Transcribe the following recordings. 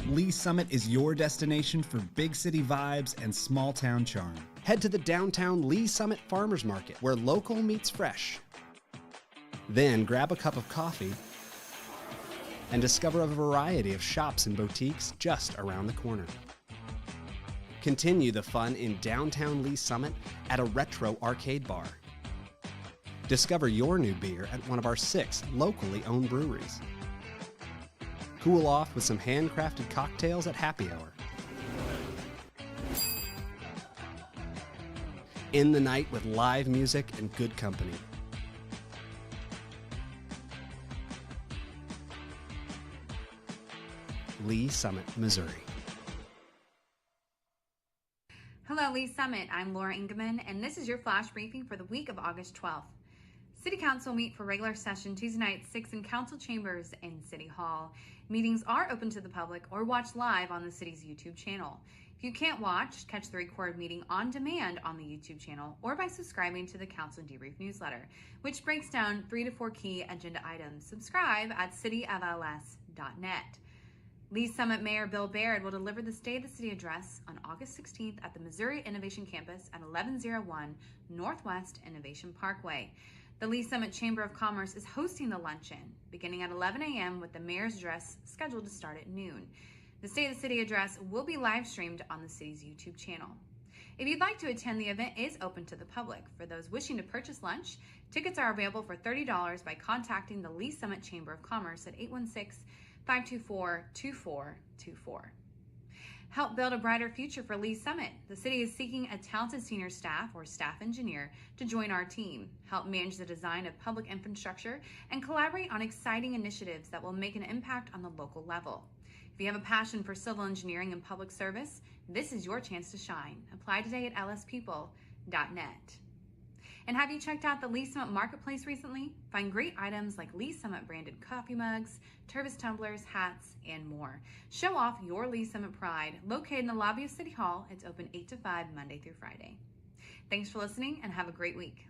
Lee Summit is your destination for big city vibes and small town charm. Head to the downtown Lee Summit Farmers Market, where local meets fresh. Then grab a cup of coffee and discover a variety of shops and boutiques just around the corner. Continue the fun in downtown Lee Summit at a retro arcade bar. Discover your new beer at one of our 6 locally owned breweries. Cool off with some handcrafted cocktails at happy hour. End the night with live music and good company. Lee Summit, Missouri. Hello, Lee Summit. I'm Laura Ingeman, and this is your flash briefing for the week of August 12th. City Council meet for regular session Tuesday night at 6 in Council Chambers in City Hall. Meetings are open to the public or watch live on the city's YouTube channel. If you can't watch, catch the recorded meeting on demand on the YouTube channel or by subscribing to the Council Debrief newsletter, which breaks down 3 to 4 key agenda items. Subscribe at cityofls.net. Lee Summit Mayor Bill Baird will deliver the State of the City address on August 16th at the Missouri Innovation Campus at 1101 Northwest Innovation Parkway. The Lee Summit Chamber of Commerce is hosting the luncheon, beginning at 11 a.m. with the mayor's address scheduled to start at noon. The State of the City address will be live streamed on the city's YouTube channel. If you'd like to attend, the event is open to the public. For those wishing to purchase lunch, tickets are available for $30 by contacting the Lee Summit Chamber of Commerce at 816-524-2424. Help build a brighter future for Lee Summit. The city is seeking a talented senior staff or staff engineer to join our team, help manage the design of public infrastructure, and collaborate on exciting initiatives that will make an impact on the local level. If you have a passion for civil engineering and public service, this is your chance to shine. Apply today at lspeople.net. And have you checked out the Lee Summit Marketplace recently? Find great items like Lee Summit branded coffee mugs, Tervis tumblers, hats, and more. Show off your Lee Summit pride. Located in the lobby of City Hall, it's open 8 to 5 Monday through Friday. Thanks for listening and have a great week.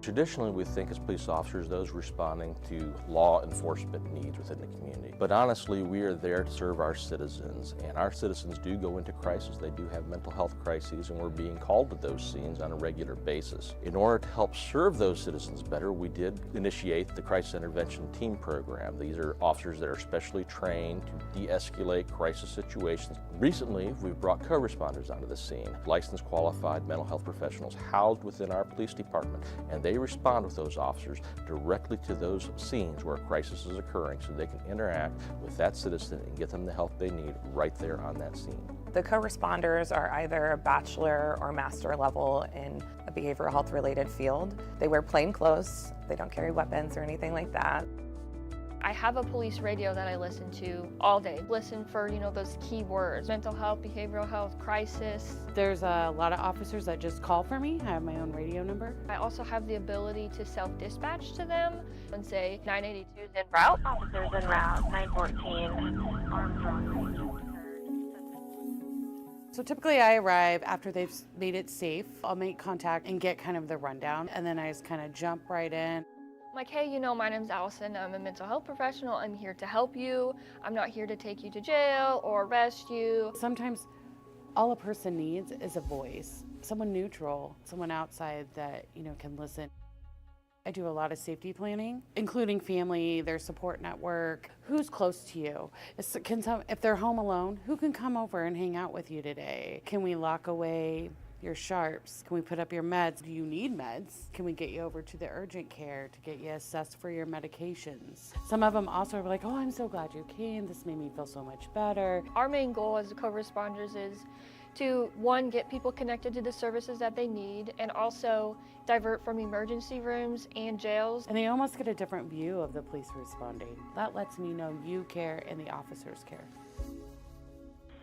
Traditionally, we think as police officers, those responding to law enforcement needs within the community. But honestly, we are there to serve our citizens, and our citizens do go into crisis. They do have mental health crises, and we're being called to those scenes on a regular basis. In order to help serve those citizens better, we did initiate the Crisis Intervention Team Program. These are officers that are specially trained to de-escalate crisis situations. Recently, we've brought co-responders onto the scene, licensed qualified mental health professionals housed within our police department, and they respond with those officers directly to those scenes where a crisis is occurring so they can interact with that citizen and get them the help they need right there on that scene. The co-responders are either a bachelor or master level in a behavioral health related field. They wear plain clothes, they don't carry weapons or anything like that. I have a police radio that I listen to all day. Listen for, those key words: mental health, behavioral health, crisis. There's a lot of officers that just call for me. I have my own radio number. I also have the ability to self-dispatch to them and say 982 is en route. Officers en route, 914, Armstrong. So typically I arrive after they've made it safe. I'll make contact and get kind of the rundown, and then I just kind of jump right in. Like, hey, my name's Allison. I'm a mental health professional. I'm here to help you. I'm not here to take you to jail or arrest you. Sometimes all a person needs is a voice, someone neutral, someone outside that, can listen. I do a lot of safety planning, including family, their support network, who's close to you. If they're home alone, who can come over and hang out with you today? Can we lock away your sharps? Can we put up your meds? Do you need meds? Can we get you over to the urgent care to get you assessed for your medications? Some of them also are like, oh, I'm so glad you came. This made me feel so much better. Our main goal as co-responders is to, one, get people connected to the services that they need, and also divert from emergency rooms and jails. And they almost get a different view of the police responding. That lets me know you care and the officers care.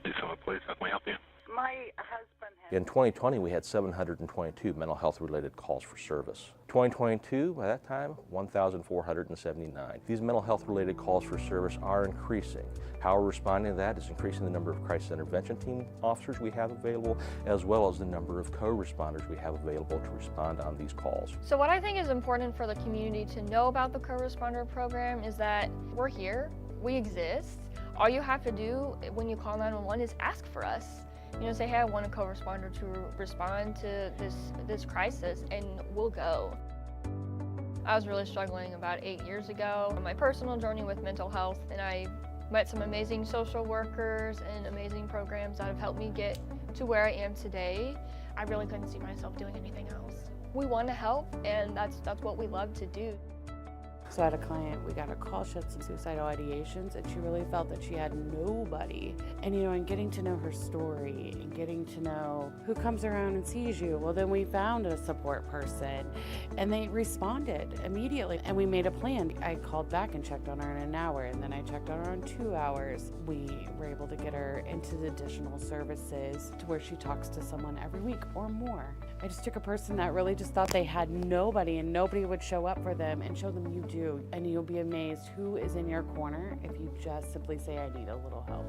Please, how can we help you? My husband has... In 2020, we had 722 mental health related calls for service. 2022, by that time, 1,479. These mental health related calls for service are increasing. How we're responding to that is increasing the number of crisis intervention team officers we have available, as well as the number of co-responders we have available to respond on these calls. So what I think is important for the community to know about the co-responder program is that we're here, we exist. All you have to do when you call 911 is ask for us. You know, say, hey, I want a co-responder to respond to this crisis, and we'll go. I was really struggling about 8 years ago on my personal journey with mental health, and I met some amazing social workers and amazing programs that have helped me get to where I am today. I really couldn't see myself doing anything else. We want to help, and that's what we love to do. So I had a client, we got a call, she had some suicidal ideations, and she really felt that she had nobody. And you know, and getting to know her story and getting to know who comes around and sees you, well then we found a support person and they responded immediately. And we made a plan. I called back and checked on her in an hour, and then I checked on her in 2 hours. We were able to get her into the additional services to where she talks to someone every week or more. I just took a person that really just thought they had nobody and nobody would show up for them, and show them you do. And you'll be amazed who is in your corner if you just simply say, I need a little help.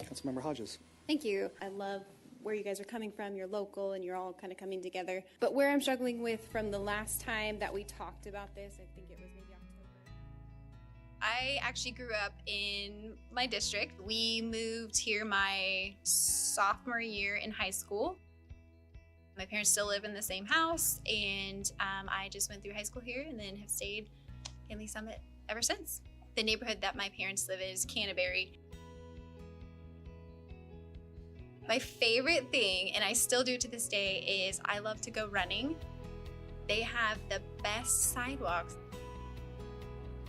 Councilmember Hodges. Thank you. I love where you guys are coming from. You're local and you're all kind of coming together. But where I'm struggling with from the last time that we talked about this, I think it was maybe October. I actually grew up in my district. We moved here my sophomore year in high school. My parents still live in the same house, and I just went through high school here and then have stayed in Lee Summit ever since. The neighborhood that my parents live in is Canterbury. My favorite thing, and I still do to this day, is I love to go running. They have the best sidewalks.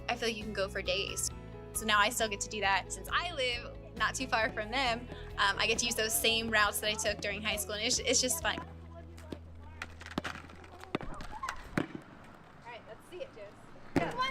I feel like you can go for days. So now I still get to do that. Since I live not too far from them, I get to use those same routes that I took during high school, and it's just fun. All right, let's see it, Jess. Come on.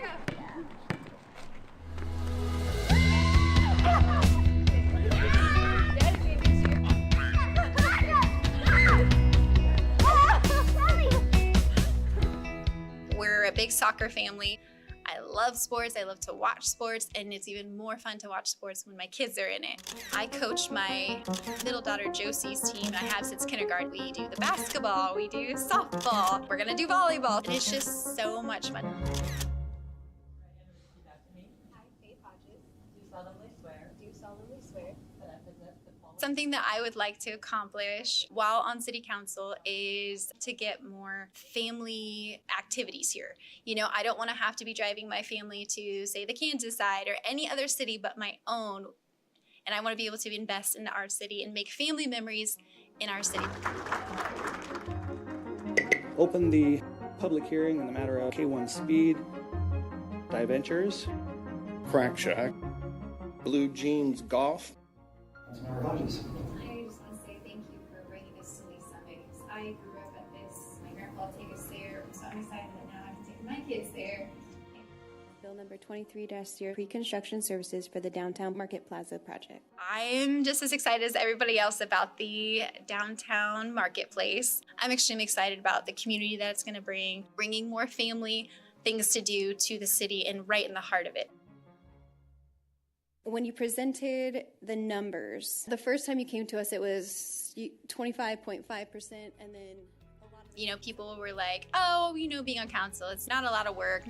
We're a big soccer family. I love sports, I love to watch sports, and it's even more fun to watch sports when my kids are in it. I coach my middle daughter Josie's team, and I have since kindergarten. We do the basketball, we do softball, we're gonna do volleyball, and it's just so much fun. Something that I would like to accomplish while on city council is to get more family activities here. You know, I don't want to have to be driving my family to, say, the Kansas side or any other city but my own. And I want to be able to invest into our city and make family memories in our city. Open the Public hearing in the matter of K1 Speed, Diventures, Crack Shack, Blue Jeans Golf. Councilmember Hodges. I just want to say thank you for bringing this to Lee Summit. I grew up at this. My grandpa took us there, so I'm excited that now I can take my kids there. Bill number 23-0, pre-construction services for the downtown Market Plaza project. I'm just as excited as everybody else about the downtown marketplace. I'm extremely excited about the community that it's going to bringing more family things to do to the city and right in the heart of it. When you presented the numbers, the first time you came to us, it was 25.5%, and then people were like, oh, being on council, it's not a lot of work,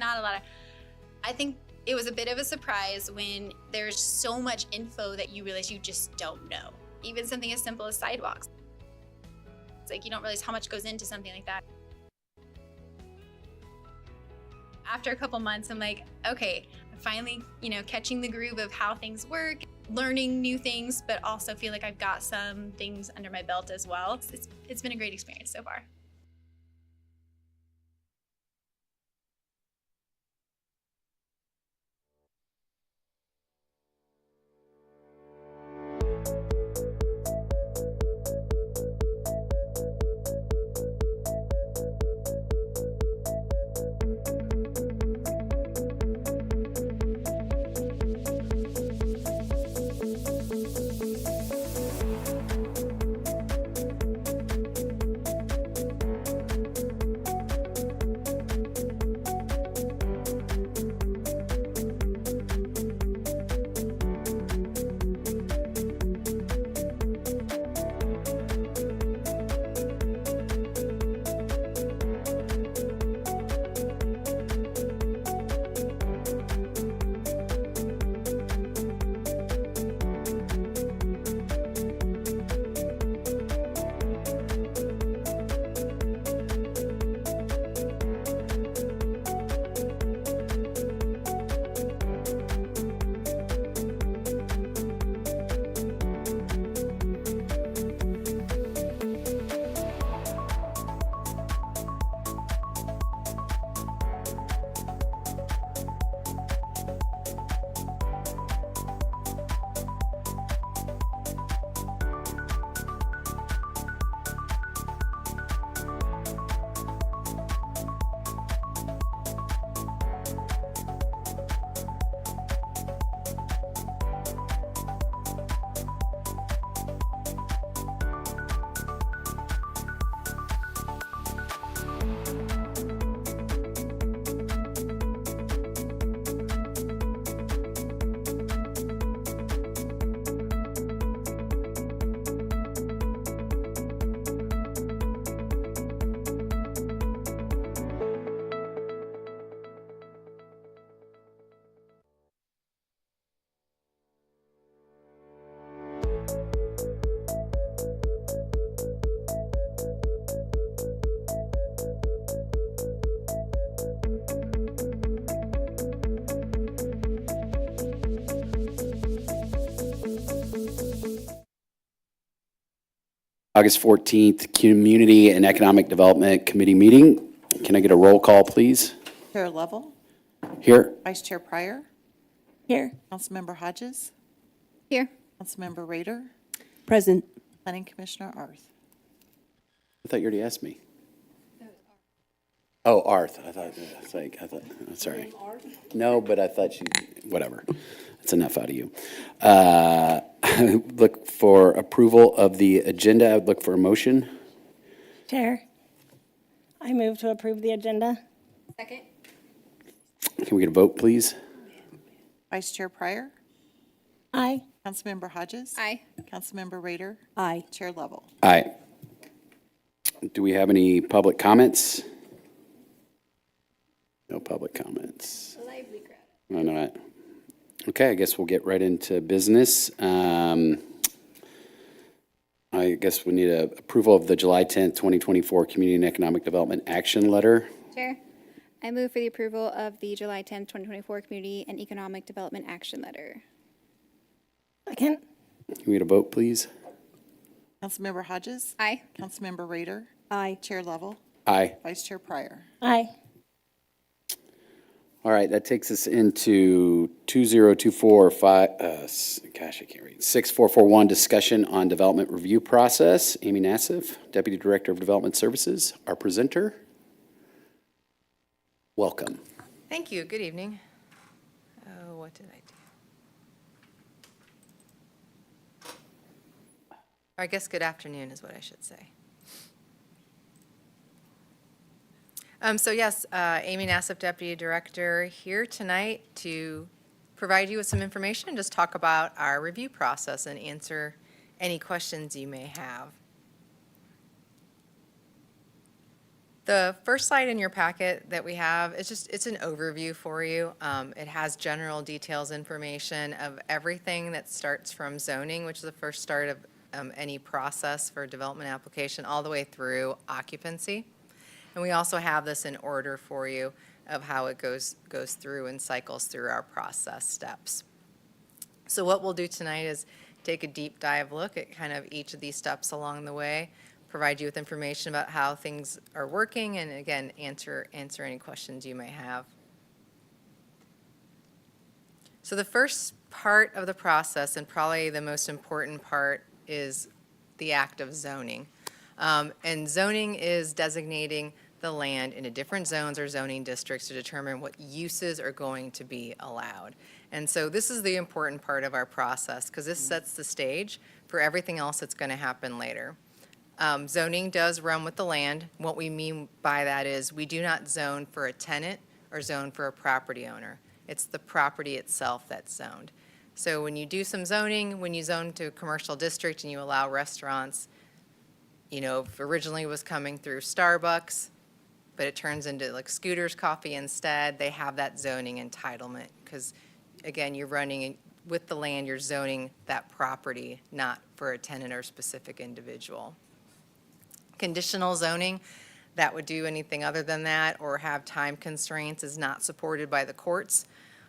I think it was a bit of a surprise when there's so much info that you realize you just don't know. Even something as simple as sidewalks. It's like you don't realize how much goes into something like that. After a couple months, I'm like, okay, I'm finally, catching the groove of how things work, learning new things, but also feel like I've got some things under my belt as well. It's been a great experience so far. August 14th, Community and Economic Development Committee meeting. Can I get a roll call, please? Chair Lovell. Here. Vice Chair Pryor. Here. Councilmember Hodges. Here. Councilmember Rader. Present. Planning Commissioner Arth. I thought you already asked me. Oh, Arth. Sorry. No, but I thought whatever. That's enough out of you. Look for approval of the agenda. I would look for a motion. Chair, I move to approve the agenda. Second. Can we get a vote, please? Vice Chair Pryor. Aye. Councilmember Hodges. Aye. Councilmember Rader. Aye. Chair Lovell. Aye. Do we have any public comments? No public comments. A lively crowd. Why not? Okay, I guess we'll get right into business. I guess we need approval of the July 10th, 2024 Community and Economic Development Action Letter. Chair, I move for the approval of the July 10th, 2024 Community and Economic Development Action Letter. Second. Can we get a vote, please? Councilmember Hodges. Aye. Councilmember Rader. Aye. Chair Lovell. Aye. Vice Chair Pryor. Aye. All right, that takes us into 20245, gosh, I can't read. 6441, discussion on development review process. Amy Nassif, Deputy Director of Development Services, our presenter. Welcome. Thank you. Good evening. Oh, what did I do? Or I guess good afternoon is what I should say. So yes, Amy Nassif, Deputy Director, here tonight to provide you with some information, just talk about our review process and answer any questions you may have. The first slide in your packet that we have is it's an overview for you. It has general details information of everything that starts from zoning, which is the first start of any process for a development application, all the way through occupancy. And we also have this in order for you of how it goes through and cycles through our process steps. So what we'll do tonight is take a deep dive look at kind of each of these steps along the way, provide you with information about how things are working, and again, answer any questions you may have. So the first part of the process, and probably the most important part, is the act of zoning. And zoning is designating the land into different zones or zoning districts to determine what uses are going to be allowed. And so this is the important part of our process because this sets the stage for everything else that's going to happen later. Zoning does run with the land. What we mean by that is we do not zone for a tenant or zone for a property owner. It's the property itself that's zoned. So when you do some zoning, when you zone to a commercial district and you allow restaurants, you know, if originally it was coming through Starbucks, but it turns into like Scooter's Coffee instead, they have that zoning entitlement because, again, you're running with the land, you're zoning that property, not for a tenant or specific individual. Conditional zoning, that would do anything other than that or have time constraints, is not supported by the courts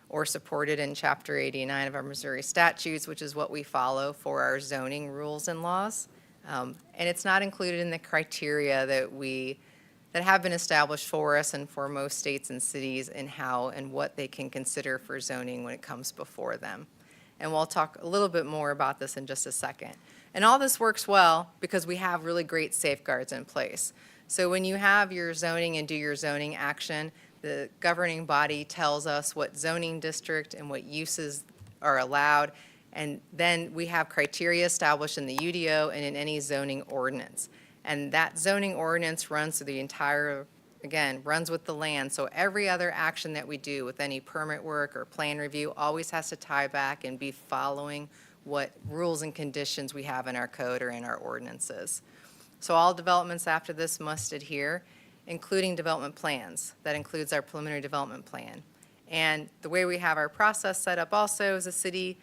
or supported in Chapter 89 of our Missouri statutes, which is what we follow for our zoning rules and laws. And it's not included in the criteria that have been established for us and for most states and cities in how and what they can consider for zoning when it comes before them. And we'll talk a little bit more about this in just a second. And all this works well because we have really great safeguards in place. So when you have your zoning and do your zoning action, the governing body tells us what zoning district and what uses are allowed. And then we have criteria established in the UDO and in any zoning ordinance. And that zoning ordinance runs through the entire, again, runs with the land. So every other action that we do with any permit work or plan review always has to tie back and be following what rules and conditions we have in our code or in our ordinances. So all developments after this must adhere, including development plans. That includes our preliminary development plan. And the way we have our process set up also is the city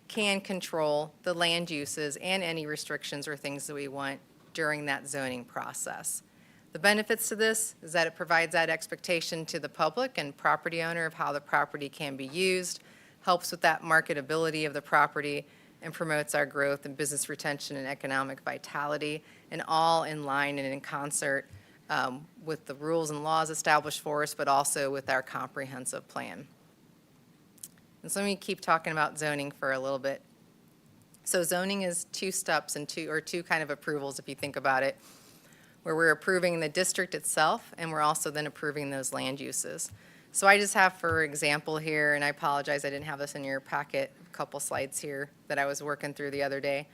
can control the land uses and any restrictions or things that we want during that zoning process. The benefits to this is that it provides that expectation to the public and property owner of how the property can be used, helps with that marketability of the property, and promotes our growth and business retention and economic vitality, and all in line and in concert with the rules and laws established for us, but also with our comprehensive plan. And so let me keep talking about zoning for a little bit. So zoning is two steps and two kind of approvals if you think about it, where we're approving the district itself and we're also then approving those land uses. So I just have, for example here, and I apologize I didn't have this in your packet, a couple slides here that I was working through the other day.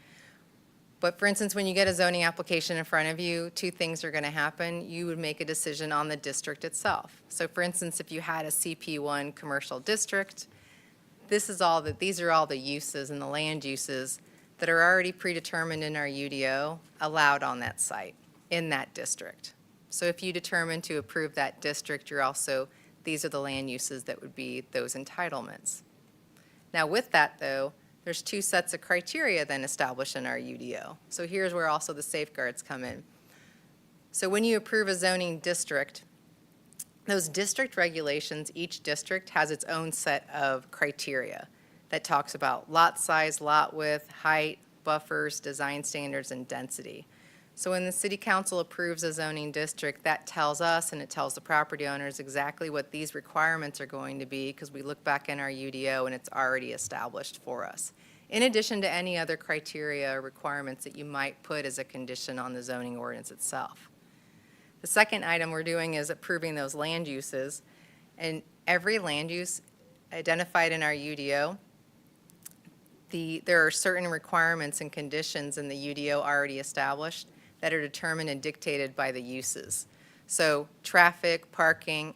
But for instance, when you get a zoning application in front of you, two things are going to happen. You would make a decision on the district itself. So for instance, if you had a CP1 commercial district, these are all the uses and the land uses that are already predetermined in our UDO allowed on that site in that district. So if you determine to approve that district, these are the land uses that would be those entitlements. Now with that though, there's two sets of criteria then established in our UDO. So here's where also the safeguards come in. So when you approve a zoning district, those district regulations, each district has its own set of criteria that talks about lot size, lot width, height, buffers, design standards, and density. So when the city council approves a zoning district, that tells us and it tells the property owners exactly what these requirements are going to be, because we look back in our UDO and it's already established for us, in addition to any other criteria or requirements that you might put as a condition on the zoning ordinance itself. The second item we're doing is approving those land uses, and every land use identified in our UDO, there are certain requirements and conditions in the UDO already established that are determined and dictated by the uses. So traffic, parking,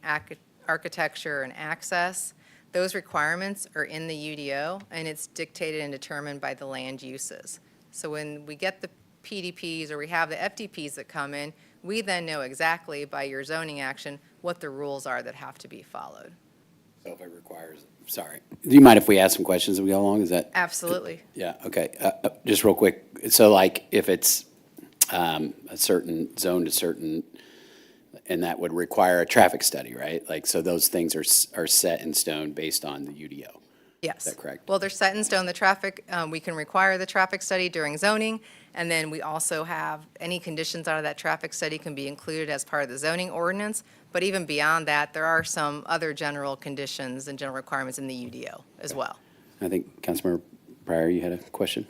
architecture, and access, those requirements are in the UDO, and it's dictated and determined by the land uses. So when we get the PDPs or we have the FDPs that come in, we then know exactly by your zoning action what the rules are that have to be followed. So if it requires, sorry, do you mind if we ask some questions as we go along? Is that? Absolutely. Yeah, okay. Just real quick, so like if it's a certain zone to certain, and that would require a traffic study, right? Like, so those things are set in stone based on the UDO? Yes. Is that correct? Well, they're set in stone. The traffic, we can require the traffic study during zoning, and then we also have any conditions out of that traffic study can be included as part of the zoning ordinance. But even beyond that, there are some other general conditions and general requirements in the UDO as well. I think Councilmember Pryor, you had a question?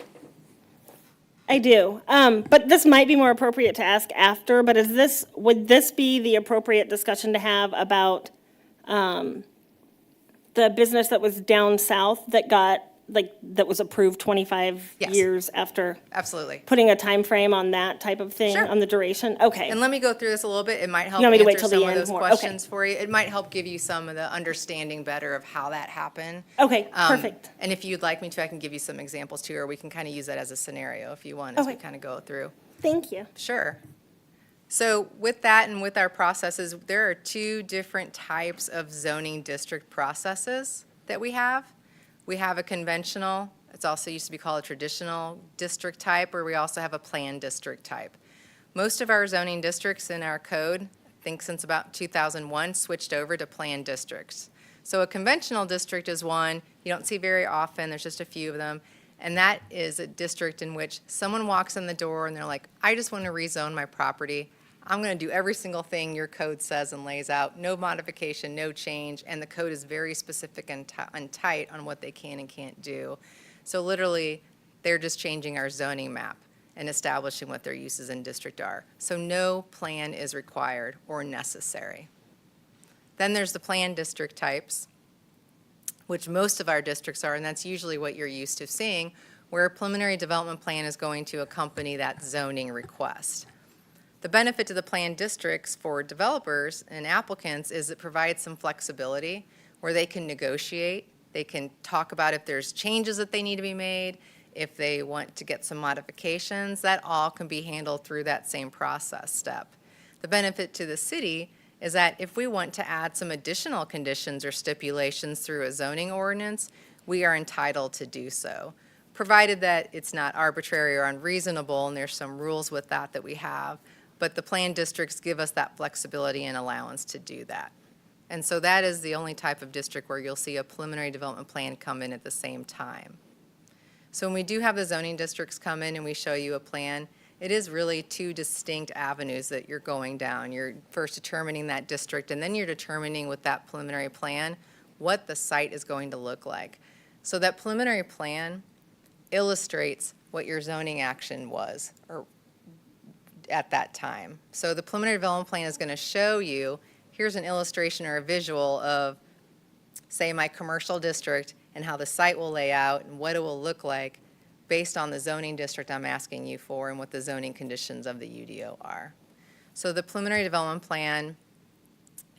I do, but this might be more appropriate to ask after, but would this be the appropriate discussion to have about the business that was down south that was approved 25 Yes. years after? Absolutely. Putting a time frame on that type of thing, Sure. on the duration? Okay. And let me go through this a little bit. It might help You want me to wait answer till the some of end those more? Okay. questions for you. It might help give you some of the understanding better of how that happened. Okay, perfect. And if you'd like me to, I can give you some examples too, or we can kind of use that as a scenario if you want as we Okay. kind of go through. Thank you. Sure. So with that and with our processes, there are two different types of zoning district processes that we have. We have a conventional, it's also used to be called a traditional district type, or we also have a planned district type. Most of our zoning districts in our code, I think since about 2001, switched over to planned districts. So a conventional district is one you don't see very often, there's just a few of them, and that is a district in which someone walks in the door and they're like, I just want to rezone my property. I'm going to do every single thing your code says and lays out, no modification, no change, and the code is very specific and tight on what they can and can't do. So literally, they're just changing our zoning map and establishing what their uses in district are. So no plan is required or necessary. Then there's the planned district types, which most of our districts are, and that's usually what you're used to seeing, where a preliminary development plan is going to accompany that zoning request. The benefit to the planned districts for developers and applicants is it provides some flexibility where they can negotiate, they can talk about if there's changes that they need to be made, if they want to get some modifications, that all can be handled through that same process step. The benefit to the city is that if we want to add some additional conditions or stipulations through a zoning ordinance, we are entitled to do so, provided that it's not arbitrary or unreasonable, and there's some rules with that we have. But the planned districts give us that flexibility and allowance to do that. And so that is the only type of district where you'll see a preliminary development plan come in at the same time. So when we do have the zoning districts come in and we show you a plan, it is really two distinct avenues that you're going down. You're first determining that district, and then you're determining with that preliminary plan what the site is going to look like. So that preliminary plan illustrates what your zoning action was or at that time. So the preliminary development plan is going to show you, here's an illustration or a visual of, say, my commercial district and how the site will lay out and what it will look like based on the zoning district I'm asking you for and what the zoning conditions of the UDO are. So the preliminary development plan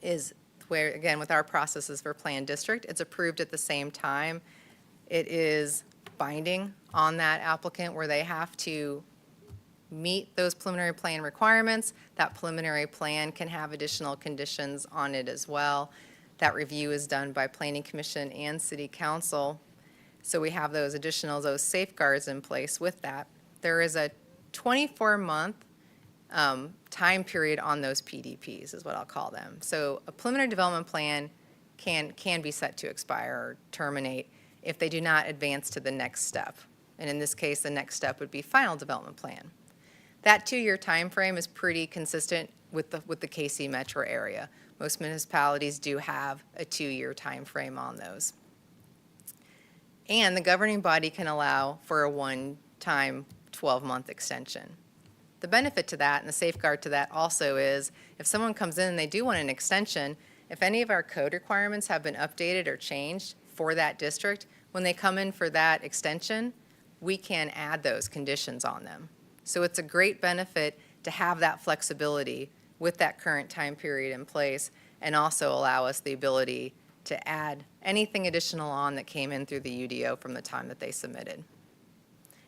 is where, again, with our processes for planned district, it's approved at the same time. It is binding on that applicant where they have to meet those preliminary plan requirements. That preliminary plan can have additional conditions on it as well. That review is done by Planning Commission and City Council. So we have those safeguards in place with that. There is a 24-month time period on those PDPs is what I'll call them. So a preliminary development plan can be set to expire or terminate if they do not advance to the next step. And in this case, the next step would be final development plan. That 2-year time frame is pretty consistent with the KC metro area. Most municipalities do have a 2-year time frame on those. And the governing body can allow for a one-time 12-month extension. The benefit to that and the safeguard to that also is if someone comes in and they do want an extension, if any of our code requirements have been updated or changed for that district, when they come in for that extension, we can add those conditions on them. So it's a great benefit to have that flexibility with that current time period in place and also allow us the ability to add anything additional on that came in through the UDO from the time that they submitted.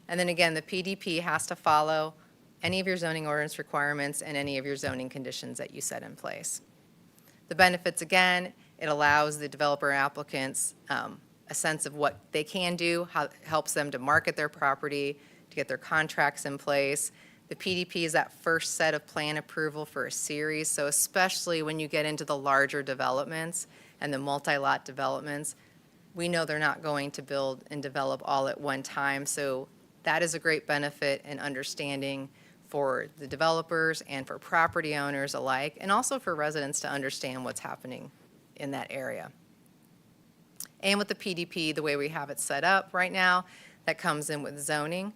And then again, the PDP has to follow any of your zoning ordinance requirements and any of your zoning conditions that you set in place. The benefits, again, it allows the developer applicants a sense of what they can do, how it helps them to market their property, to get their contracts in place. The PDP is that first set of plan approval for a series, so especially when you get into the larger developments and the multi-lot developments, we know they're not going to build and develop all at one time, so that is a great benefit and understanding for the developers and for property owners alike, and also for residents to understand what's happening in that area. And with the PDP, the way we have it set up right now, that comes in with zoning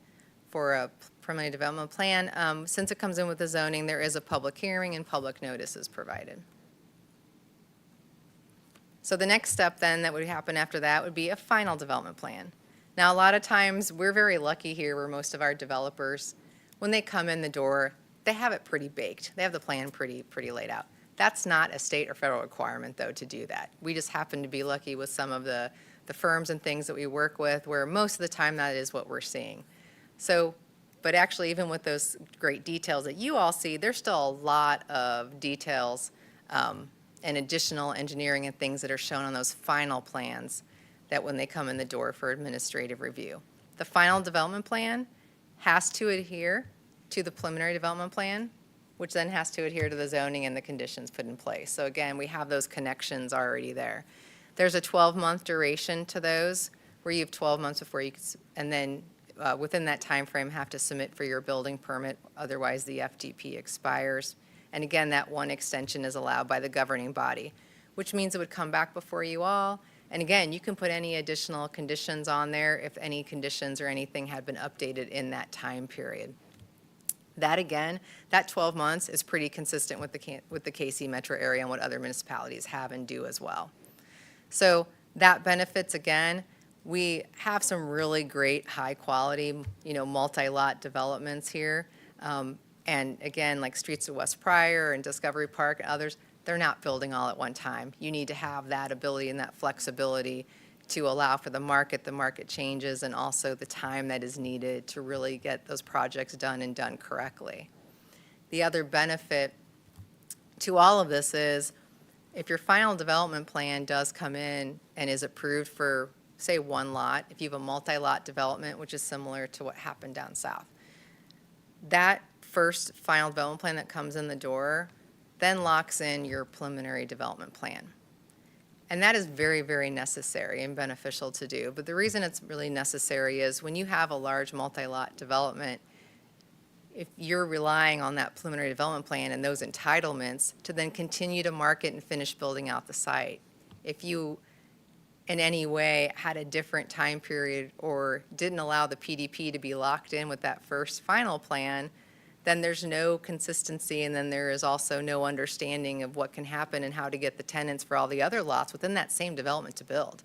for a preliminary development plan. Since it comes in with the zoning, there is a public hearing and public notices provided. So the next step then that would happen after that would be a final development plan. Now, a lot of times, we're very lucky here where most of our developers, when they come in the door, they have it pretty baked. They have the plan pretty laid out. That's not a state or federal requirement, though, to do that. We just happen to be lucky with some of the firms and things that we work with where most of the time that is what we're seeing. So, but actually, even with those great details that you all see, there's still a lot of details and additional engineering and things that are shown on those final plans that when they come in the door for administrative review. The final development plan has to adhere to the preliminary development plan, which then has to adhere to the zoning and the conditions put in place. So again, we have those connections already there. There's a 12-month duration to those, where you have 12 months before you can, and then within that time frame have to submit for your building permit, otherwise the FDP expires. And again, that one extension is allowed by the governing body, which means it would come back before you all. And again, you can put any additional conditions on there if any conditions or anything had been updated in that time period. That again, that 12 months is pretty consistent with the KC metro area and what other municipalities have and do as well. So that benefits, again, we have some really great high quality, multi-lot developments here. And again, like Streets of West Pryor and Discovery Park and others, they're not building all at one time. You need to have that ability and that flexibility to allow for the market changes, and also the time that is needed to really get those projects done and done correctly. The other benefit to all of this is if your final development plan does come in and is approved for, say, one lot, if you have a multi-lot development, which is similar to what happened down south, that first final development plan that comes in the door then locks in your preliminary development plan. And that is very, very necessary and beneficial to do. But the reason it's really necessary is when you have a large multi-lot development, if you're relying on that preliminary development plan and those entitlements to then continue to market and finish building out the site, if you in any way had a different time period or didn't allow the PDP to be locked in with that first final plan, then there's no consistency, and then there is also no understanding of what can happen and how to get the tenants for all the other lots within that same development to build.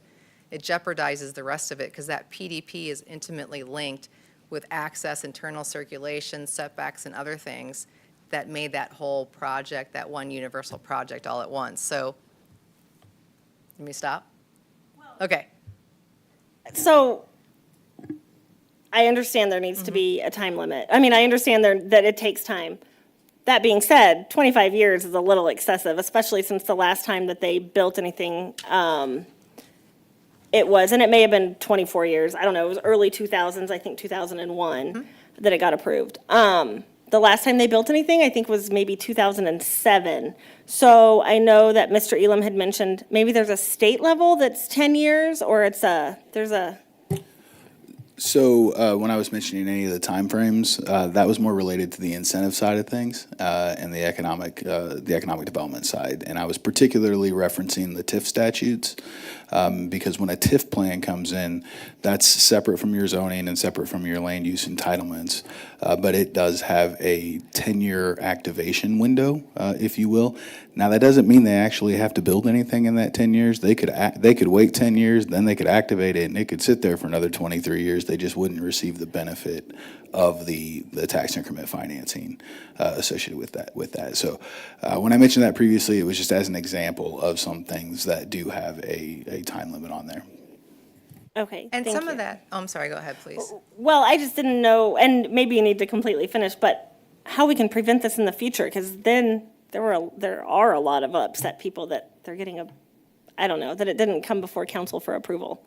It jeopardizes the rest of it because that PDP is intimately linked with access, internal circulation, setbacks, and other things that made that whole project, that one universal project all at once. So, let me stop? Okay. So, I understand there needs to be a time limit. I mean, I understand that it takes time. That being said, 25 years is a little excessive, especially since the last time that they built anything, it was, and it may have been 24 years. I don't know. It was early 2000s, I think 2001, that it got approved. The last time they built anything, I think, was maybe 2007. So I know that Mr. Elam had mentioned maybe there's a state level that's 10 years, or there's a... So when I was mentioning any of the timeframes, that was more related to the incentive side of things and the economic development side. And I was particularly referencing the TIF statutes because when a TIF plan comes in, that's separate from your zoning and separate from your land use entitlements. But it does have a 10-year activation window, if you will. Now, that doesn't mean they actually have to build anything in that 10 years. They could wait 10 years, then they could activate it, and it could sit there for another 23 years. They just wouldn't receive the benefit of the tax increment financing associated with that. So when I mentioned that previously, it was just as an example of some things that do have a time limit on there. Okay, And thank some you. of that, oh, I'm sorry, go ahead, please. Well, I just didn't know, and maybe you need to completely finish, but how we can prevent this in the future, because then there are a lot of upset people that they're getting I don't know, that it didn't come before council for approval.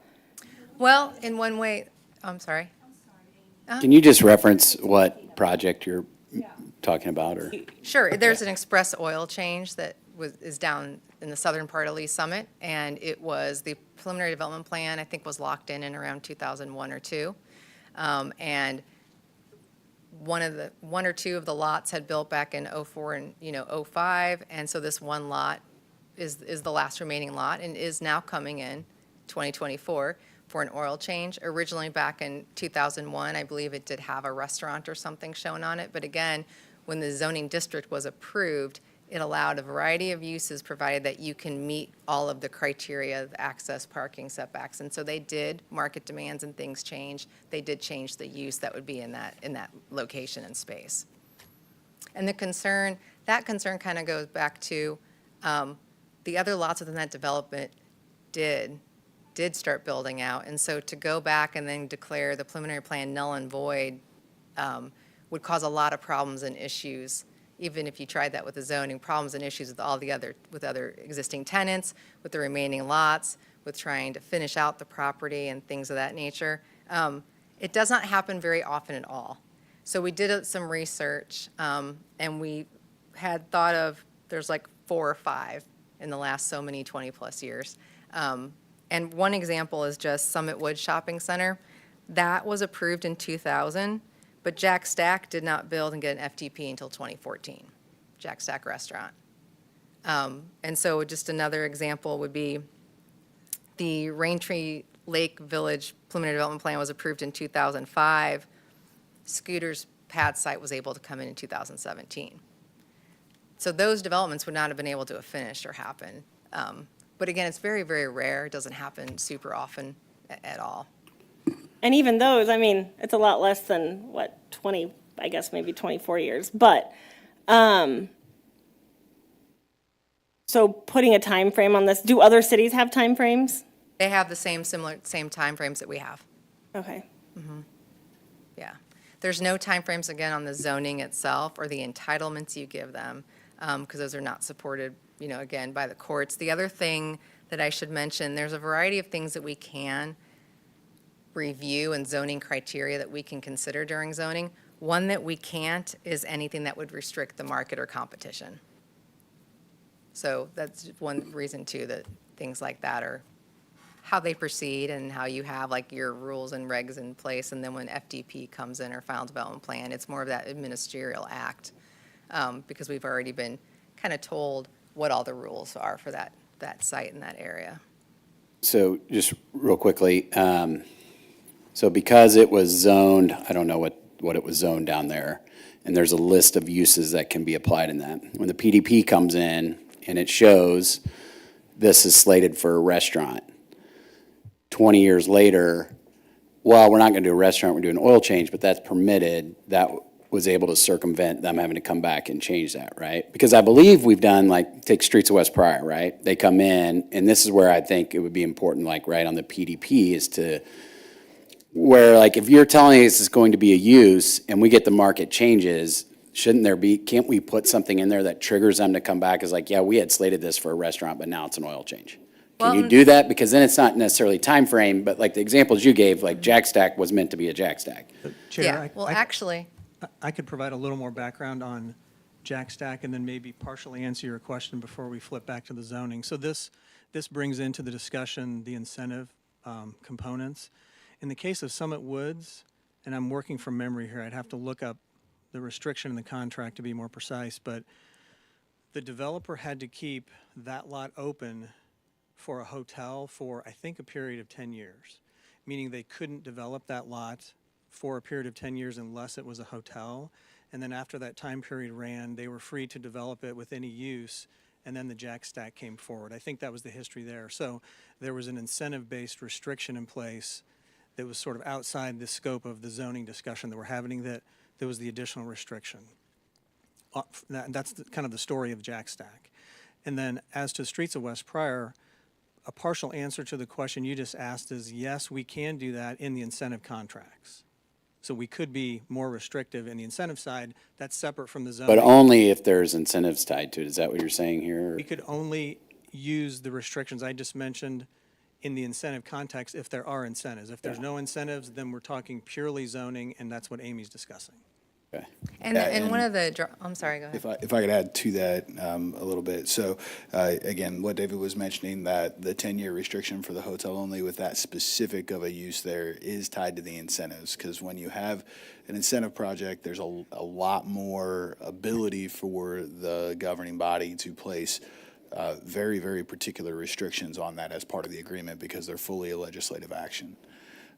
Well, in one way, I'm sorry. Can you just reference what project you're talking about, or? Sure, there's an express oil change that is down in the southern part of Lee Summit, and it was, the preliminary development plan, I think, was locked in around 2001 or 2. And one or two of the lots had built back in 04 and 05, and so this one lot is the last remaining lot and is now coming in 2024 for an oil change. Originally back in 2001, I believe it did have a restaurant or something shown on it, but again, when the zoning district was approved, it allowed a variety of uses provided that you can meet all of the criteria of access, parking, setbacks. And so they did, market demands and things change. They did change the use that would be in that location and space. And that concern kind of goes back to the other lots within that development did start building out. And so to go back and then declare the preliminary plan null and void would cause a lot of problems and issues. Even if you tried that with the zoning, problems and issues with other existing tenants, with the remaining lots, with trying to finish out the property and things of that nature. It does not happen very often at all. So we did some research, and we had thought of, there's like 4 or 5 in the last so many 20 plus years. And one example is just Summit Woods Shopping Center. That was approved in 2000. But Jack Stack did not build and get an FTP until 2014, Jack Stack Restaurant. And so just another example would be the Raintree Lake Village preliminary development plan was approved in 2005. Scooter's pad site was able to come in 2017. So those developments would not have been able to have finished or happen. But again, it's very, very rare. It doesn't happen super often at all. And even those, I mean, it's a lot less than, 20, I guess maybe 24 years. But, so putting a time frame on this, do other cities have time frames? They have the same time frames that we have. Okay. Mm-hmm. Yeah. There's no time frames, again, on the zoning itself or the entitlements you give them, because those are not supported, again, by the courts. The other thing that I should mention, there's a variety of things that we can review and zoning criteria that we can consider during zoning. One that we can't is anything that would restrict the market or competition. So that's one reason too that things like that are how they proceed and how you have like your rules and regs in place, and then when FDP comes in or final development plan, it's more of that ministerial act because we've already been kind of told what all the rules are for that site in that area. So just real quickly, so because it was zoned, I don't know what it was zoned down there, and there's a list of uses that can be applied in that. When the PDP comes in and it shows this is slated for a restaurant, 20 years later, well, we're not going to do a restaurant, we're doing an oil change, but that's permitted, that was able to circumvent them having to come back and change that, right? Because I believe we've done, like, take Streets of West Pryor, right? They come in, and this is where I think it would be important, like, right on the PDP is to, where, like, if you're telling us it's going to be a use and we get the market changes, can't we put something in there that triggers them to come back as like, yeah, we had slated this for a restaurant, but now it's an oil change? Can you do that? Because then it's not necessarily time frame, but like the examples you gave, like Jack Stack was meant to be a Jack Stack. Chair, Yeah, well, actually, I could provide a little more background on Jack Stack and then maybe partially answer your question before we flip back to the zoning. So this brings into the discussion the incentive components. In the case of Summit Woods, and I'm working from memory here, I'd have to look up the restriction in the contract to be more precise, but the developer had to keep that lot open for a hotel for, I think, a period of 10 years, meaning they couldn't develop that lot for a period of 10 years unless it was a hotel. And then after that time period ran, they were free to develop it with any use, and then the jack stack came forward. I think that was the history there. So there was an incentive-based restriction in place that was sort of outside the scope of the zoning discussion that we're having, that there was the additional restriction. That's kind of the story of jack stack. And then as to Streets of West Pryor, a partial answer to the question you just asked is yes, we can do that in the incentive contracts. So we could be more restrictive in the incentive side. That's separate from the zoning. But only if there's incentives tied to it. Is that what you're saying here? We could only use the restrictions I just mentioned in the incentive context if there are incentives. If there's no incentives, then we're talking purely zoning, and that's what Amy's discussing. Okay. And one of the, I'm sorry, go ahead. If I could add to that a little bit. So again, what David was mentioning, that the 10-year restriction for the hotel only with that specific of a use there is tied to the incentives, because when you have an incentive project, there's a lot more ability for the governing body to place very, very particular restrictions on that as part of the agreement, because they're fully a legislative action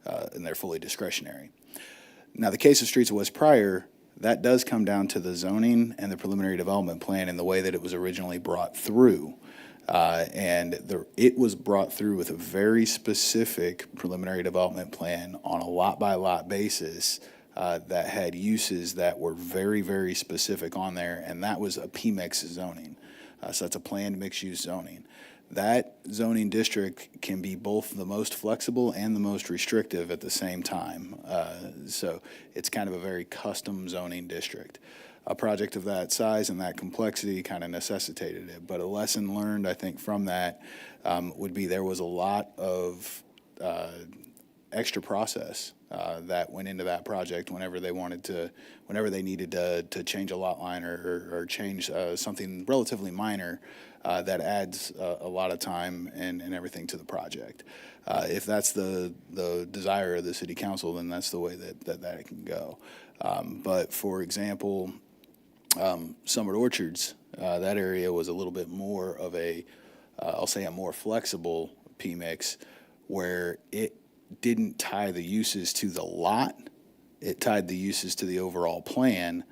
and they're fully discretionary. Now, the case of Streets of West Pryor, that does come down to the zoning and the preliminary development plan and the way that it was originally brought through. It was brought through with a very specific preliminary development plan on a lot-by-lot basis that had uses that were very, very specific on there, and that was a PMIX zoning. So that's a planned mixed-use zoning. That zoning district can be both the most flexible and the most restrictive at the same time. So it's kind of a very custom zoning district. A project of that size and that complexity kind of necessitated it. But a lesson learned, I think, from that would be there was a lot of extra process that went into that project whenever they needed to change a lot line or change something relatively minor. That adds a lot of time and everything to the project. If that's the desire of the city council, then that's the way that can go. But for example, Summit Orchards, that area was a little bit more of I'll say a more flexible PMIX, where it didn't tie the uses to the lot, it tied the uses to the overall plan.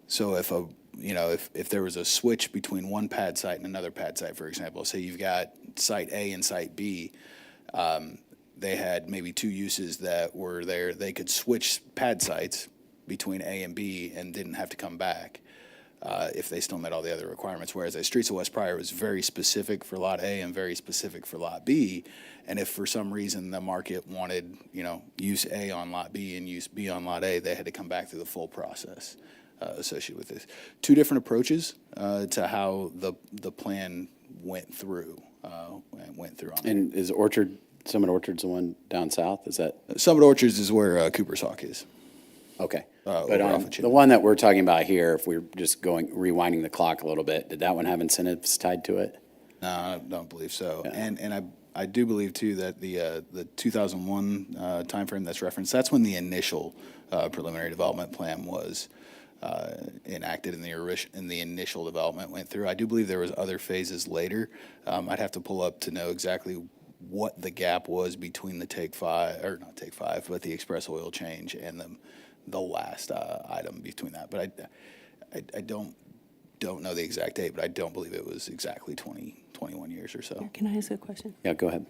So if there was a switch between one pad site and another pad site, for example, say you've got site A and site B, they had maybe two uses that were there. They could switch pad sites between A and B and didn't have to come back if they still met all the other requirements. Whereas at Streets of West Pryor was very specific for Lot A and very specific for Lot B. And if for some reason the market wanted, use A on Lot B and use B on Lot A, they had to come back through the full process associated with this. Two different approaches to how the plan went through. And is Summit Orchards the one down south? Is that? Summit Orchards is where Cooper's Hawk is. Okay. But on the one that we're talking about here, if we're just rewinding the clock a little bit, did that one have incentives tied to it? No, I don't believe so. Yeah. And I do believe too that the 2001 timeframe that's referenced, that's when the initial preliminary development plan was enacted and the initial development went through. I do believe there was other phases later. I'd have to pull up to know exactly what the gap was between the but the express oil change and the last item between that. But I don't know the exact date, but I don't believe it was exactly 21 years or so. Can I ask a question? Yeah, go ahead.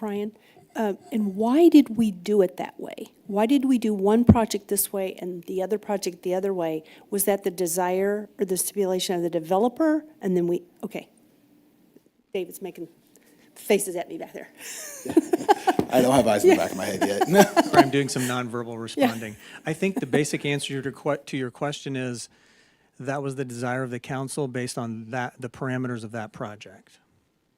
Ryan, and why did we do it that way? Why did we do one project this way and the other project the other way? Was that the desire or the stipulation of the developer? And then David's making faces at me back there. I don't have eyes in the back of my head yet. I'm doing some nonverbal responding. Yeah. I think the basic answer to your question is that was the desire of the council based on the parameters of that project.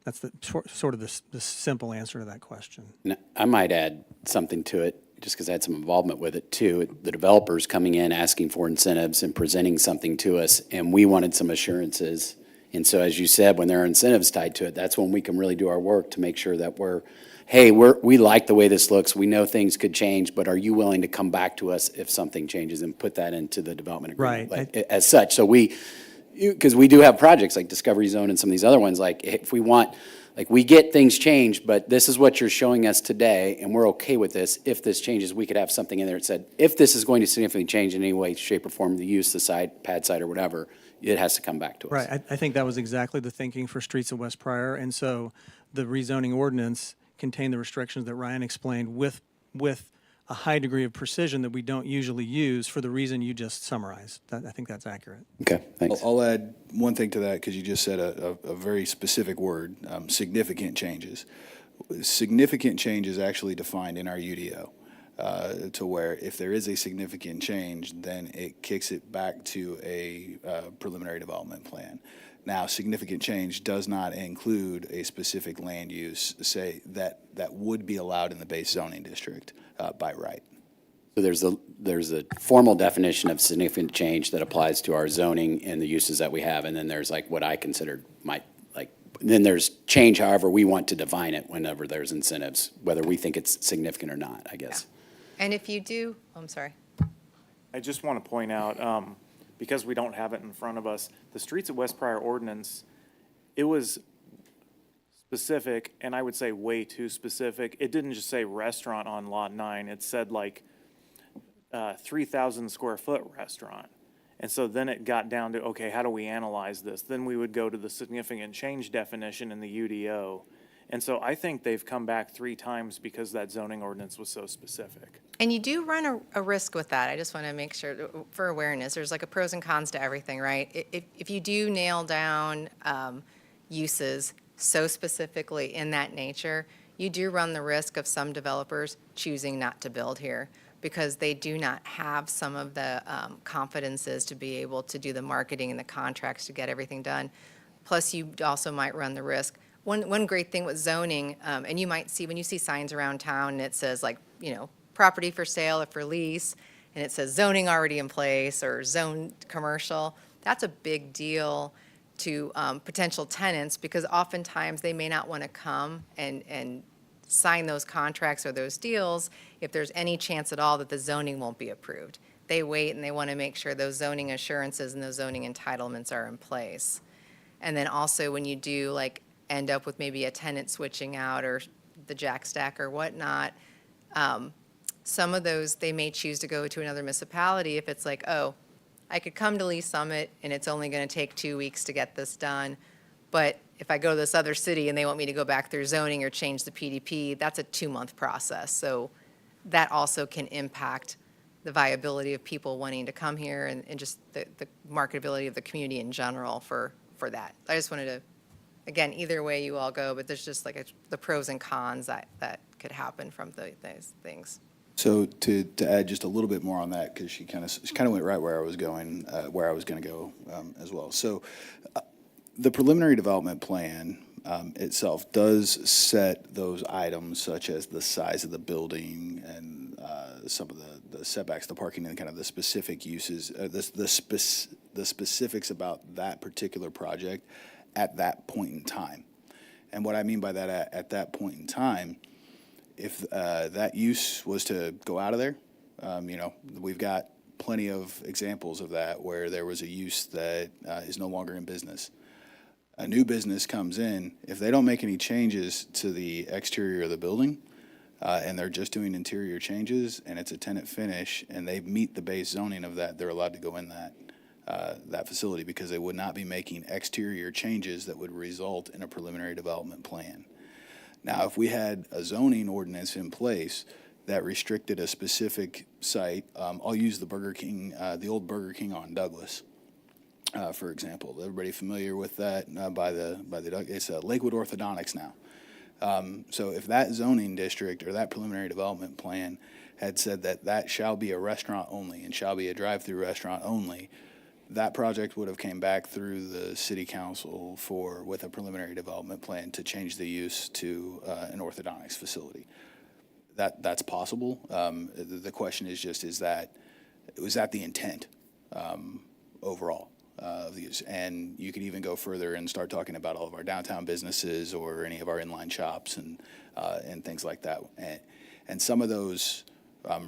That's sort of the simple answer to that question. Now, I might add something to it, just because I had some involvement with it too. The developers coming in asking for incentives and presenting something to us, and we wanted some assurances And so, as you said, when there are incentives tied to it, that's when we can really do our work to make sure that we like the way this looks, we know things could change, but are you willing to come back to us if something changes and put that into the development agreement? Right. As such, so because we do have projects like Discovery Zone and some of these other ones, like if we want, like we get things changed, but this is what you're showing us today, and we're okay with this. If this changes, we could have something in there that said, if this is going to significantly change in any way, shape, or form, the use, the site, pad site, or whatever, it has to come back to us. Right. I think that was exactly the thinking for Streets of West Pryor, and so the rezoning ordinance contained the restrictions that Ryan explained with a high degree of precision that we don't usually use for the reason you just summarized. I think that's accurate. Okay, thanks. I'll add one thing to that because you just said a very specific word, significant changes. Significant change is actually defined in our UDO to where if there is a significant change, then it kicks it back to a preliminary development plan. Now, significant change does not include a specific land use, say, that would be allowed in the base zoning district by right. So there's a formal definition of significant change that applies to our zoning and the uses that we have, and then there's like what I considered then there's change however we want to define it whenever there's incentives, whether we think it's significant or not, I guess. Yeah. And if you do, I'm sorry. I just want to point out, because we don't have it in front of us, the Streets of West Pryor ordinance, it was specific, and I would say way too specific. It didn't just say restaurant on lot 9. It said like 3,000 square foot restaurant. And so then it got down to, okay, how do we analyze this? Then we would go to the significant change definition in the UDO. And so I think they've come back 3 times because that zoning ordinance was so specific. And you do run a risk with that. I just want to make sure, for awareness, there's like a pros and cons to everything, right? If you do nail down uses so specifically in that nature, you do run the risk of some developers choosing not to build here because they do not have some of the confidences to be able to do the marketing and the contracts to get everything done. Plus, you also might run the risk. One great thing with zoning, and you might see when you see signs around town and it says like, property for sale or for lease, and it says zoning already in place or zone commercial, that's a big deal to potential tenants because oftentimes they may not want to come and sign those contracts or those deals if there's any chance at all that the zoning won't be approved. They wait and they want to make sure those zoning assurances and those zoning entitlements are in place. And then also when you do like end up with maybe a tenant switching out or the jack stack or whatnot, some of those they may choose to go to another municipality if it's like, oh, I could come to Lee Summit and it's only going to take 2 weeks to get this done. But if I go to this other city and they want me to go back through zoning or change the PDP, that's a 2-month process. So that also can impact the viability of people wanting to come here and just the marketability of the community in general for that. I just wanted to, again, either way you all go, but there's just like the pros and cons that could happen from those things. So to add just a little bit more on that, because she kind of went right where I was going to go as well. So the preliminary development plan itself does set those items such as the size of the building and some of the setbacks, the parking, and kind of the specific uses, the specifics about that particular project at that point in time. And what I mean by that at that point in time, if that use was to go out of there, we've got plenty of examples of that where there was a use that is no longer in business. A new business comes in, if they don't make any changes to the exterior of the building, and they're just doing interior changes, and it's a tenant finish, and they meet the base zoning of that, they're allowed to go in that facility because they would not be making exterior changes that would result in a preliminary development plan. Now, if we had a zoning ordinance in place that restricted a specific site, I'll use the Burger King, the old Burger King on Douglas, for example. Everybody familiar with that by the it's Lakewood Orthodontics now. So if that zoning district or that preliminary development plan had said that shall be a restaurant only and shall be a drive-through restaurant only, that project would have came back through the city council with a preliminary development plan to change the use to an orthodontics facility. That's possible. The question is just, was that the intent overall? of the use. And you could even go further and start talking about all of our downtown businesses or any of our inline shops and things like that. And some of those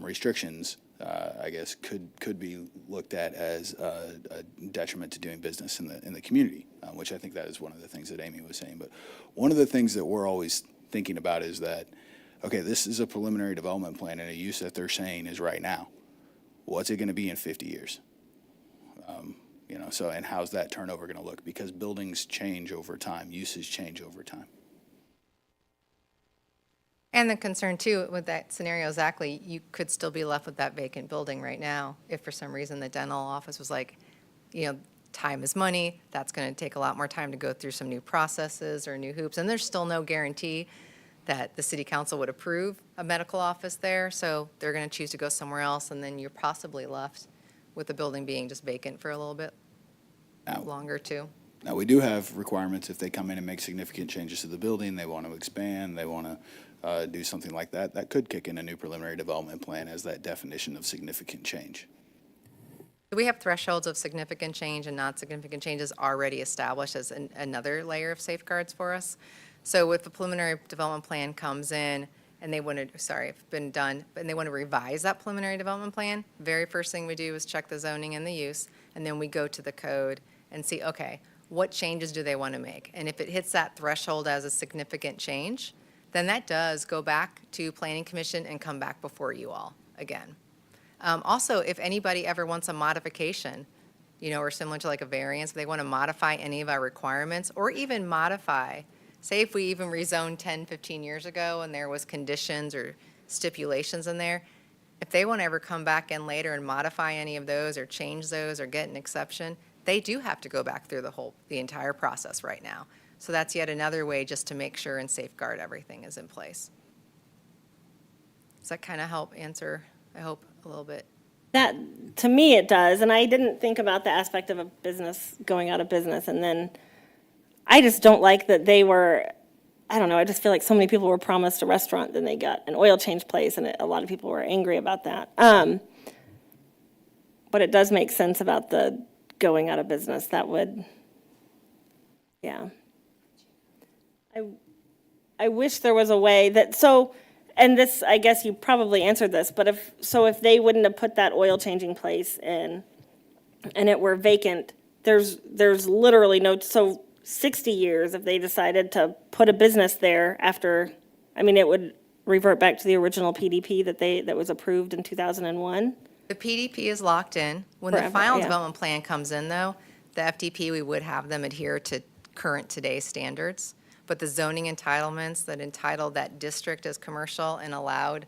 restrictions, I guess, could be looked at as a detriment to doing business in the community, which I think that is one of the things that Amy was saying. But one of the things that we're always thinking about is that, okay, this is a preliminary development plan and a use that they're saying is right now. What's it going to be in 50 years? So, and how's that turnover going to look? Because buildings change over time, uses change over time. And the concern too with that scenario, exactly, you could still be left with that vacant building right now if for some reason the dental office was like, time is money. That's going to take a lot more time to go through some new processes or new hoops. And there's still no guarantee that the city council would approve a medical office there. So they're going to choose to go somewhere else. And then you're possibly left with the building being just vacant for a little bit longer too. Now, we do have requirements if they come in and make significant changes to the building, they want to expand, they want to do something like that, that could kick in a new preliminary development plan as that definition of significant change. We have thresholds of significant change and not significant changes already established as another layer of safeguards for us. So if the preliminary development plan comes in and they want to, it's been done, and they want to revise that preliminary development plan, very first thing we do is check the zoning and the use, and then we go to the code and see, okay, what changes do they want to make? And if it hits that threshold as a significant change, then that does go back to Planning Commission and come back before you all again. Also, if anybody ever wants a modification, or similar to like a variance, if they want to modify any of our requirements or even modify, say if we even rezoned 10, 15 years ago and there was conditions or stipulations in there, if they want to ever come back in later and modify any of those or change those or get an exception, they do have to go back through the entire process right now. So that's yet another way just to make sure and safeguard everything is in place. Does that kind of help answer, I hope, a little bit? That, to me, it does. And I didn't think about the aspect of a business going out of business. And then I just don't like that they were, I don't know, I just feel like so many people were promised a restaurant, then they got an oil change place, and a lot of people were angry about that. But it does make sense about the going out of business. That would, yeah. I wish there was a way that, and this, I guess you probably answered this, but if they wouldn't have put that oil changing place in and it were vacant, there's literally no, 60 years if they decided to put a business there after, it would revert back to the original PDP that was approved in 2001. The PDP is locked in. When the final development plan comes in though, the FDP, we would have them adhere to current today's standards. But the zoning entitlements that entitled that district as commercial and allowed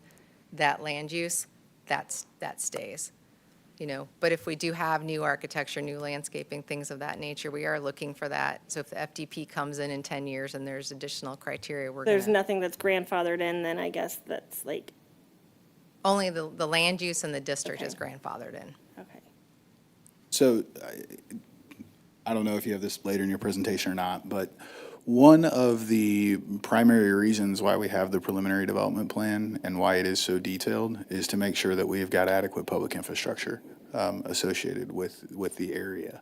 that land use, that stays. But if we do have new architecture, new landscaping, things of that nature, we are looking for that. So if the FDP comes in 10 years and there's additional criteria, there's nothing that's grandfathered in, then I guess that's like. Only the land use and the district is grandfathered in. Okay. So I don't know if you have this later in your presentation or not, but one of the primary reasons why we have the preliminary development plan and why it is so detailed is to make sure that we've got adequate public infrastructure associated with the area.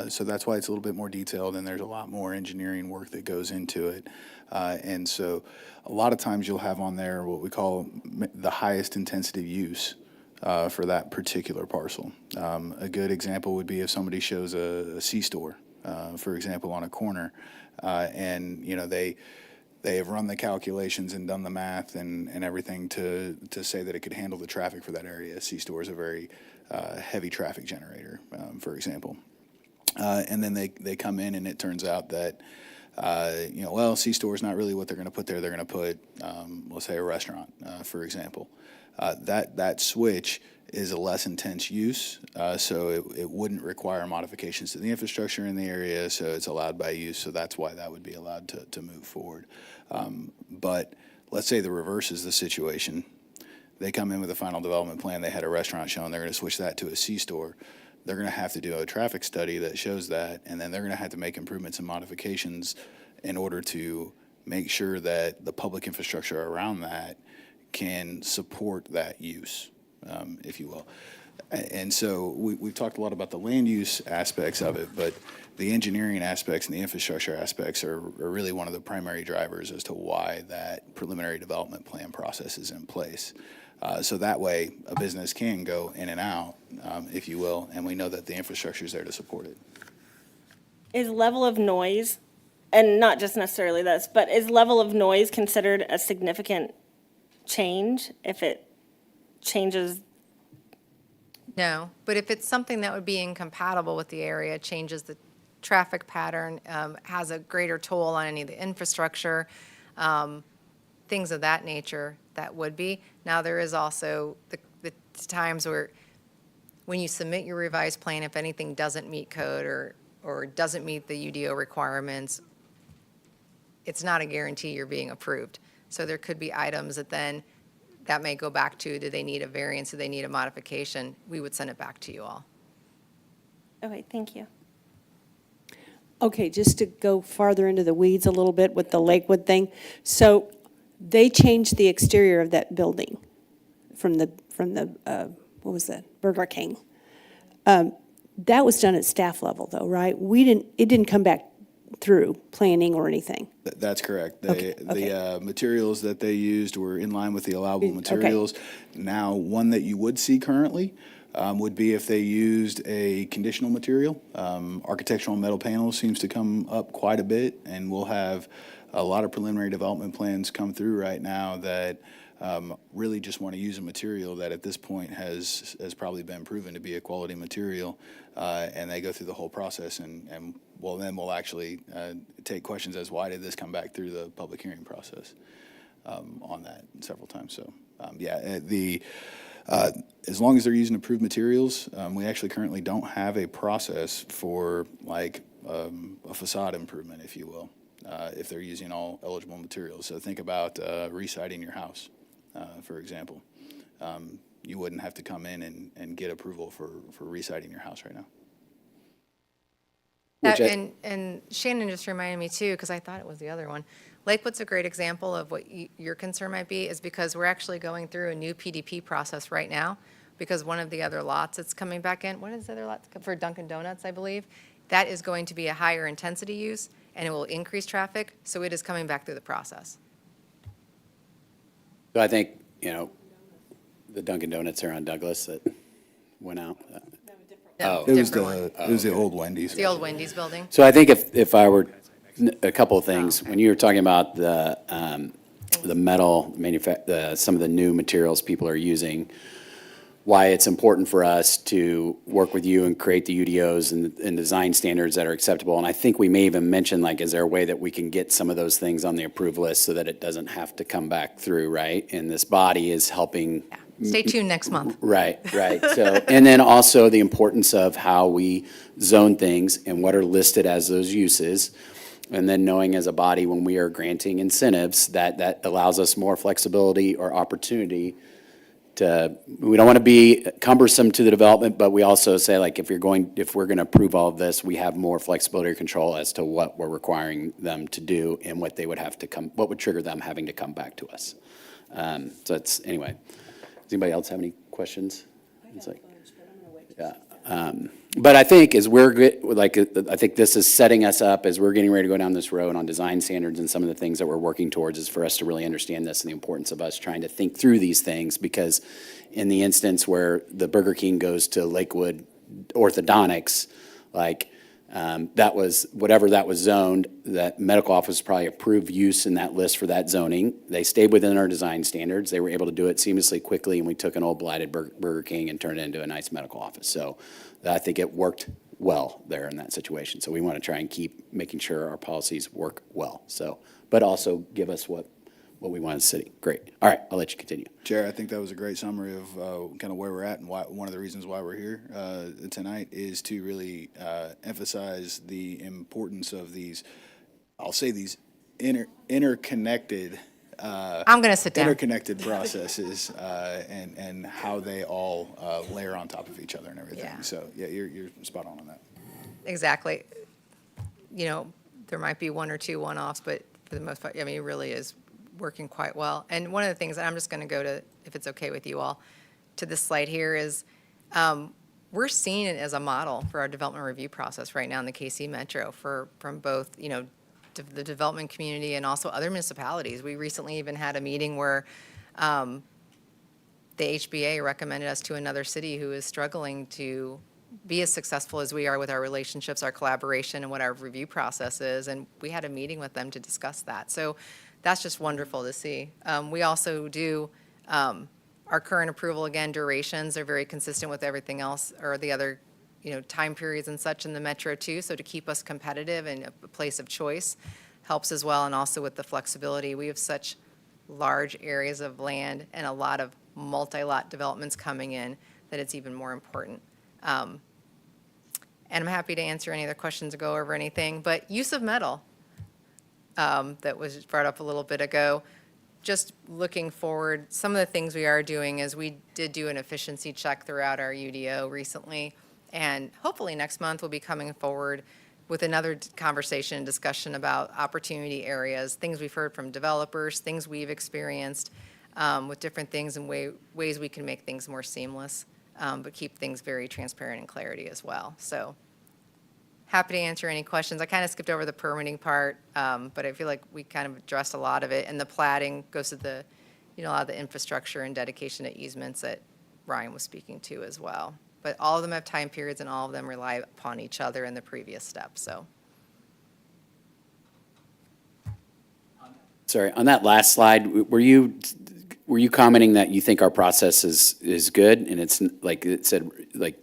So that's why it's a little bit more detailed, and there's a lot more engineering work that goes into it. And so a lot of times you'll have on there what we call the highest intensity use for that particular parcel. A good example would be if somebody shows a C-store, for example, on a corner, and they have run the calculations and done the math and everything to say that it could handle the traffic for that area. C-store is a very heavy traffic generator, for example. And then they come in and it turns out that, C-store is not really what they're going to put there. They're going to put, let's say, a restaurant, for example. That switch is a less intense use, so it wouldn't require modifications to the infrastructure in the area, so it's allowed by use, so that's why that would be allowed to move forward. But let's say the reverse is the situation. They come in with a final development plan, they had a restaurant shown, they're going to switch that to a C-store. They're going to have to do a traffic study that shows that, and then they're going to have to make improvements and modifications in order to make sure that the public infrastructure around that can support that use, if you will. And so we've talked a lot about the land use aspects of it, but the engineering aspects and the infrastructure aspects are really one of the primary drivers as to why that preliminary development plan process is in place. So that way, a business can go in and out, if you will, and we know that the infrastructure is there to support it. Is level of noise, and not just necessarily this, but is level of noise considered a significant change if it changes? No, but if it's something that would be incompatible with the area, changes the traffic pattern, has a greater toll on any of the infrastructure, things of that nature, that would be. Now, there is also the times where when you submit your revised plan, if anything doesn't meet code or doesn't meet the UDO requirements, it's not a guarantee you're being approved. So there could be items that may go back to, do they need a variance, do they need a modification? We would send it back to you all. Okay, thank you. Okay, just to go farther into the weeds a little bit with the Lakewood thing. So they changed the exterior of that building from the what was that, Burger King. That was done at staff level though, right? It didn't come back through planning or anything. That's correct. Okay. The materials that they used were in line with the allowable materials. Now, one that you would see currently would be if they used a conditional material. Architectural metal panels seems to come up quite a bit, and we'll have a lot of preliminary development plans come through right now that really just want to use a material that at this point has probably been proven to be a quality material, and they go through the whole process, and then we'll actually take questions as why did this come back through the public hearing process on that several times. So as long as they're using approved materials, we actually currently don't have a process for like a facade improvement, if you will, if they're using all eligible materials. So think about re-siding your house. For example, you wouldn't have to come in and get approval for re-siding your house right now. And Shannon just reminded me too, because I thought it was the other one. Lakewood's a great example of what your concern might be, is because we're actually going through a new PDP process right now, because one of the other lots that's coming back in, what is the other lot for Dunkin' Donuts, I believe, that is going to be a higher intensity use and it will increase traffic, so it is coming back through the process. So I think, the Dunkin' Donuts are on Douglas that went out. No, It was different the old Wendy's. The old Wendy's building. So I think if I were, a couple of things, when you were talking about the metal some of the new materials people are using, why it's important for us to work with you and create the UDOs and design standards that are acceptable. And I think we may even mention, like, is there a way that we can get some of those things on the approved list so that it doesn't have to come back through, right? And this body is helping. Stay tuned next month. Right. So, and then also the importance of how we zone things and what are listed as those uses. And then knowing as a body when we are granting incentives that allows us more flexibility or opportunity to, we don't want to be cumbersome to the development, but we also say, like, if we're going to approve all of this, we have more flexibility or control as to what we're requiring them to do and what they would have to what would trigger them having to come back to us. So it's, anyway. Does anybody else have any questions? But I think as I think this is setting us up as we're getting ready to go down this road on design standards, and some of the things that we're working towards is for us to really understand this and the importance of us trying to think through these things, because in the instance where the Burger King goes to Lakewood Orthodontics, that was, whatever that was zoned, that medical office probably approved use in that list for that zoning. They stayed within our design standards. They were able to do it seamlessly, quickly, and we took an old blighted Burger King and turned it into a nice medical office. So I think it worked well there in that situation. So we want to try and keep making sure our policies work well. So, but also give us what we want as a city. Great. All right, I'll let you continue. Chair, I think that was a great summary of kind of where we're at, and why one of the reasons why we're here tonight is to really emphasize the importance of these, I'll say these interconnected I'm going to sit down. Interconnected processes and how they all layer on top of each other and everything. Yeah. So yeah, you're spot on that. Exactly. There might be one or two one-offs, but for the most part, it really is working quite well. And one of the things that I'm just going to go to, if it's okay with you all, to this slide here is We're seeing it as a model for our development review process right now in the KC Metro from both, the development community and also other municipalities. We recently even had a meeting where the HBA recommended us to another city who is struggling to be as successful as we are with our relationships, our collaboration, and what our review process is. And we had a meeting with them to discuss that. So that's just wonderful to see. We also do our current approval, again, durations are very consistent with everything else or the other, time periods and such in the Metro too. So to keep us competitive and a place of choice helps as well. And also with the flexibility, we have such large areas of land and a lot of multi-lot developments coming in that it's even more important. And I'm happy to answer any other questions or go over anything, but use of metal that was brought up a little bit ago. Just looking forward, some of the things we are doing is we did do an efficiency check throughout our UDO recently, and hopefully next month we'll be coming forward with another conversation and discussion about opportunity areas, things we've heard from developers, things we've experienced with different things and ways we can make things more seamless, but keep things very transparent and clarity as well. So happy to answer any questions. I kind of skipped over the permitting part, but I feel like we kind of addressed a lot of it. And the platting goes to the, a lot of the infrastructure and dedication to easements that Ryan was speaking to as well. But all of them have time periods and all of them rely upon each other in the previous step, so. Sorry, on that last slide, were you commenting that you think our process is good? And it's like it said, like,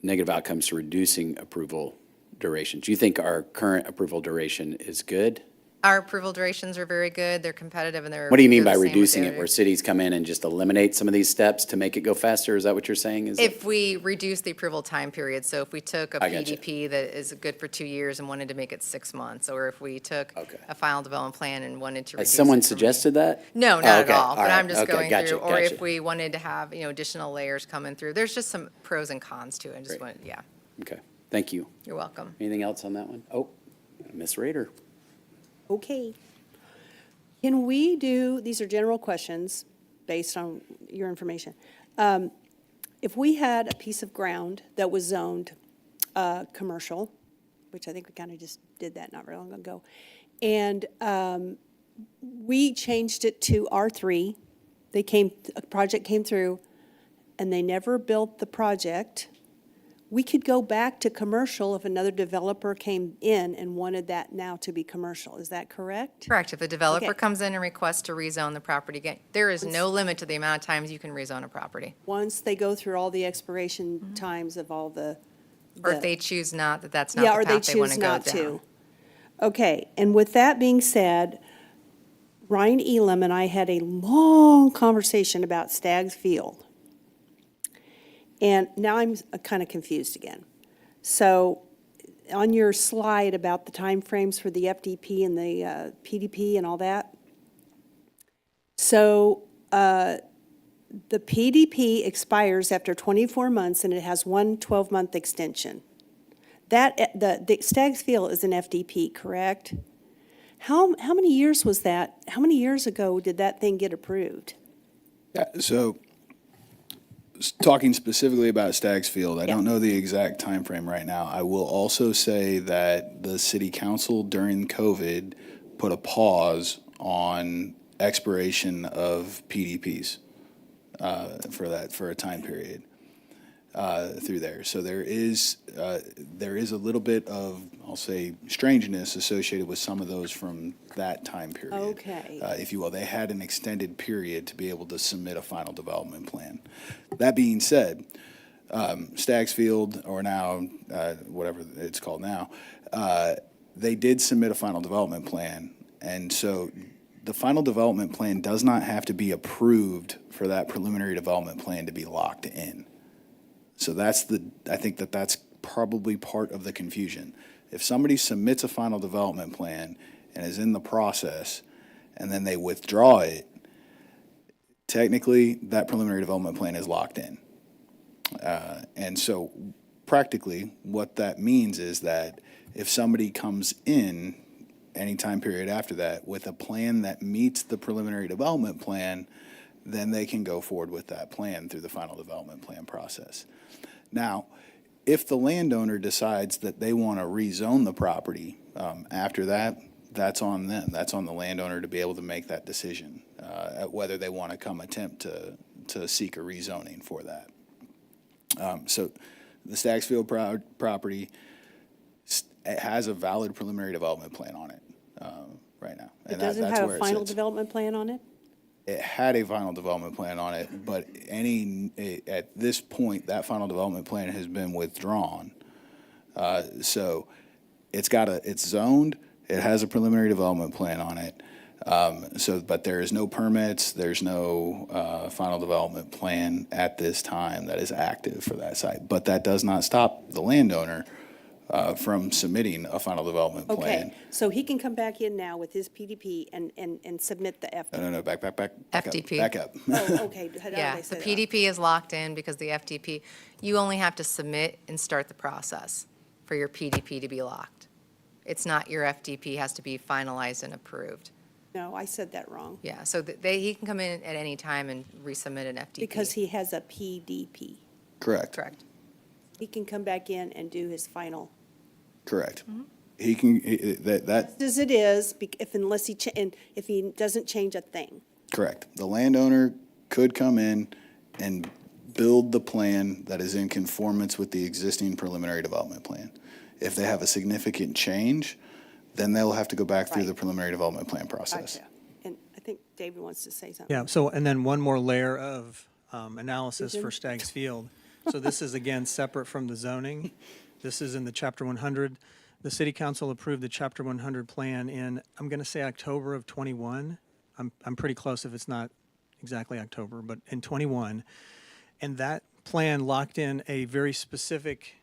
negative outcomes to reducing approval duration. Do you think our current approval duration is good? Our approval durations are very good. They're competitive and they're. What do you mean by reducing it, where cities come in and just eliminate some of these steps to make it go faster? Is that what you're saying? If we reduce the approval time period, so if we took a PDP that is good for 2 years and wanted to make it 6 months, or if we took a final development plan and wanted to reduce. Has someone suggested that? No, not at all. But I'm just going gotcha, through, or if we wanted to have, additional layers coming through. There's just some pros and cons to it. I just wanted, yeah. Okay, thank you. You're welcome. Anything else on that one? Oh, Ms. Rader. Okay. Can we do, these are general questions based on your information. If we had a piece of ground that was zoned commercial, which I think we kind of just did that not very long ago, and we changed it to R3, a project came through, and they never built the project, we could go back to commercial if another developer came in and wanted that now to be commercial. Is that correct? Correct. If the developer comes in and requests to rezone the property again, there is no limit to the amount of times you can rezone a property. Once they go through all the expiration times of all the. Or if they choose not, that's not the path they want to go down. Yeah, or they choose not to. Okay, and with that being said, Ryan Elam and I had a long conversation about Staggs Field. And now I'm kind of confused again. So on your slide about the timeframes for the FDP and the PDP and all that, so the PDP expires after 24 months and it has one 12-month extension. The Staggs Field is an FDP, correct? How many years was that? How many years ago did that thing get approved? Yeah, so talking specifically about Staggs Field, I don't know the exact time frame right now. I will also say that the city council during COVID put a pause on expiration of PDPs for a time period through there. So there is a little bit of, I'll say, strangeness associated with some of those from that time period. Okay. If you will, they had an extended period to be able to submit a final development plan. That being said, Staggs Field, or now whatever it's called now, they did submit a final development plan, and so the final development plan does not have to be approved for that preliminary development plan to be locked in. So I think that's probably part of the confusion. If somebody submits a final development plan and is in the process, and then they withdraw it, technically that preliminary development plan is locked in. And so practically what that means is that if somebody comes in any time period after that with a plan that meets the preliminary development plan, then they can go forward with that plan through the final development plan process. Now, if the landowner decides that they want to rezone the property after that, that's on them. That's on the landowner to be able to make that decision at whether they want to come attempt to seek a rezoning for that. So the Stagsfield property it has a valid preliminary development plan on it right now. It doesn't have a final development plan on it? It had a final development plan on it, but at this point, that final development plan has been withdrawn. So it's zoned, it has a preliminary development plan on it. But there is no permits, there's no final development plan at this time that is active for that site. But that does not stop the landowner from submitting a final development plan. Okay, so he can come back in now with his PDP and submit the FDP. No, back FDP. Back up. Oh, okay. Yeah, the PDP is locked in because the FDP, you only have to submit and start the process for your PDP to be locked. It's not your FDP has to be finalized and approved. No, I said that wrong. Yeah, so he can come in at any time and resubmit an FDP. Because he has a PDP. Correct. Correct. He can come back in and do his final. Correct. He can, that. As it is, if he doesn't change a thing. Correct. The landowner could come in and build the plan that is in conformance with the existing preliminary development plan. If they have a significant change, then they'll have to go back through the preliminary development plan process. Gotcha. And I think David wants to say something. Yeah, so, and then one more layer of analysis for Staggs Field. So this is, again, separate from the zoning. This is in the Chapter 100. The City Council approved the Chapter 100 plan in, I'm going to say October of 21. I'm pretty close if it's not exactly October, but in 21. And that plan locked in a very specific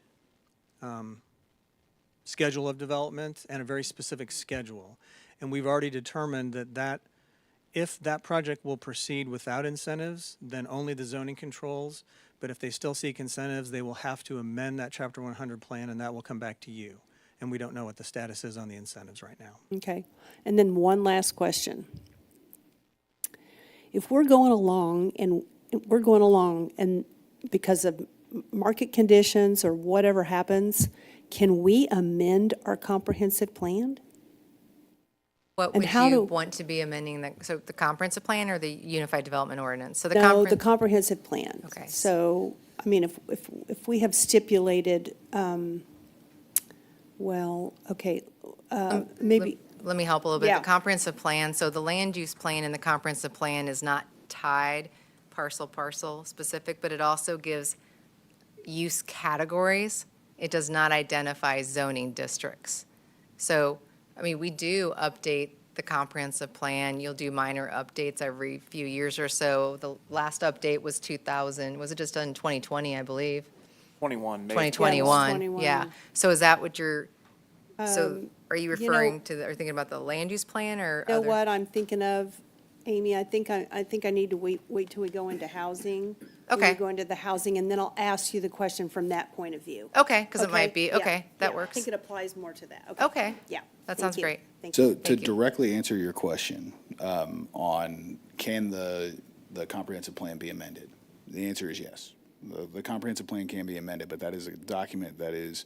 schedule of development and a very specific schedule. And we've already determined that if that project will proceed without incentives, then only the zoning controls. But if they still seek incentives, they will have to amend that Chapter 100 plan, and that will come back to you. And we don't know what the status is on the incentives right now. Okay. And then one last question. If we're going along and because of market conditions or whatever happens, can we amend our comprehensive plan? What And would how you do- want to be amending, so the comprehensive plan or the Unified Development Ordinance? So No, the comprehensive plan. Okay. So, I mean, if we have stipulated, maybe, Let me help a little bit. Yeah. The comprehensive plan, so the land use plan and the comprehensive plan is not tied parcel specific, but it also gives use categories. It does not identify zoning districts. So, I mean, we do update the comprehensive plan. You'll do minor updates every few years or so. The last update was 2000. Was it just done in 2020, I believe? 21. May. 2021. Yeah. So is that what you're, so are you you know- referring to, or thinking about the land use plan or you know other? what I'm thinking of, Amy? I think I need to wait till we go into housing. When we Okay. go into the housing, and then I'll ask you the question from that point of view. Okay, because it might be, Yeah, okay, that yeah, works. I think it applies more to that. Okay. Yeah. That Thank sounds you. great. Thank you. So to directly answer your question on can the comprehensive plan be amended? The answer is yes. The comprehensive plan can be amended, but that is a document that is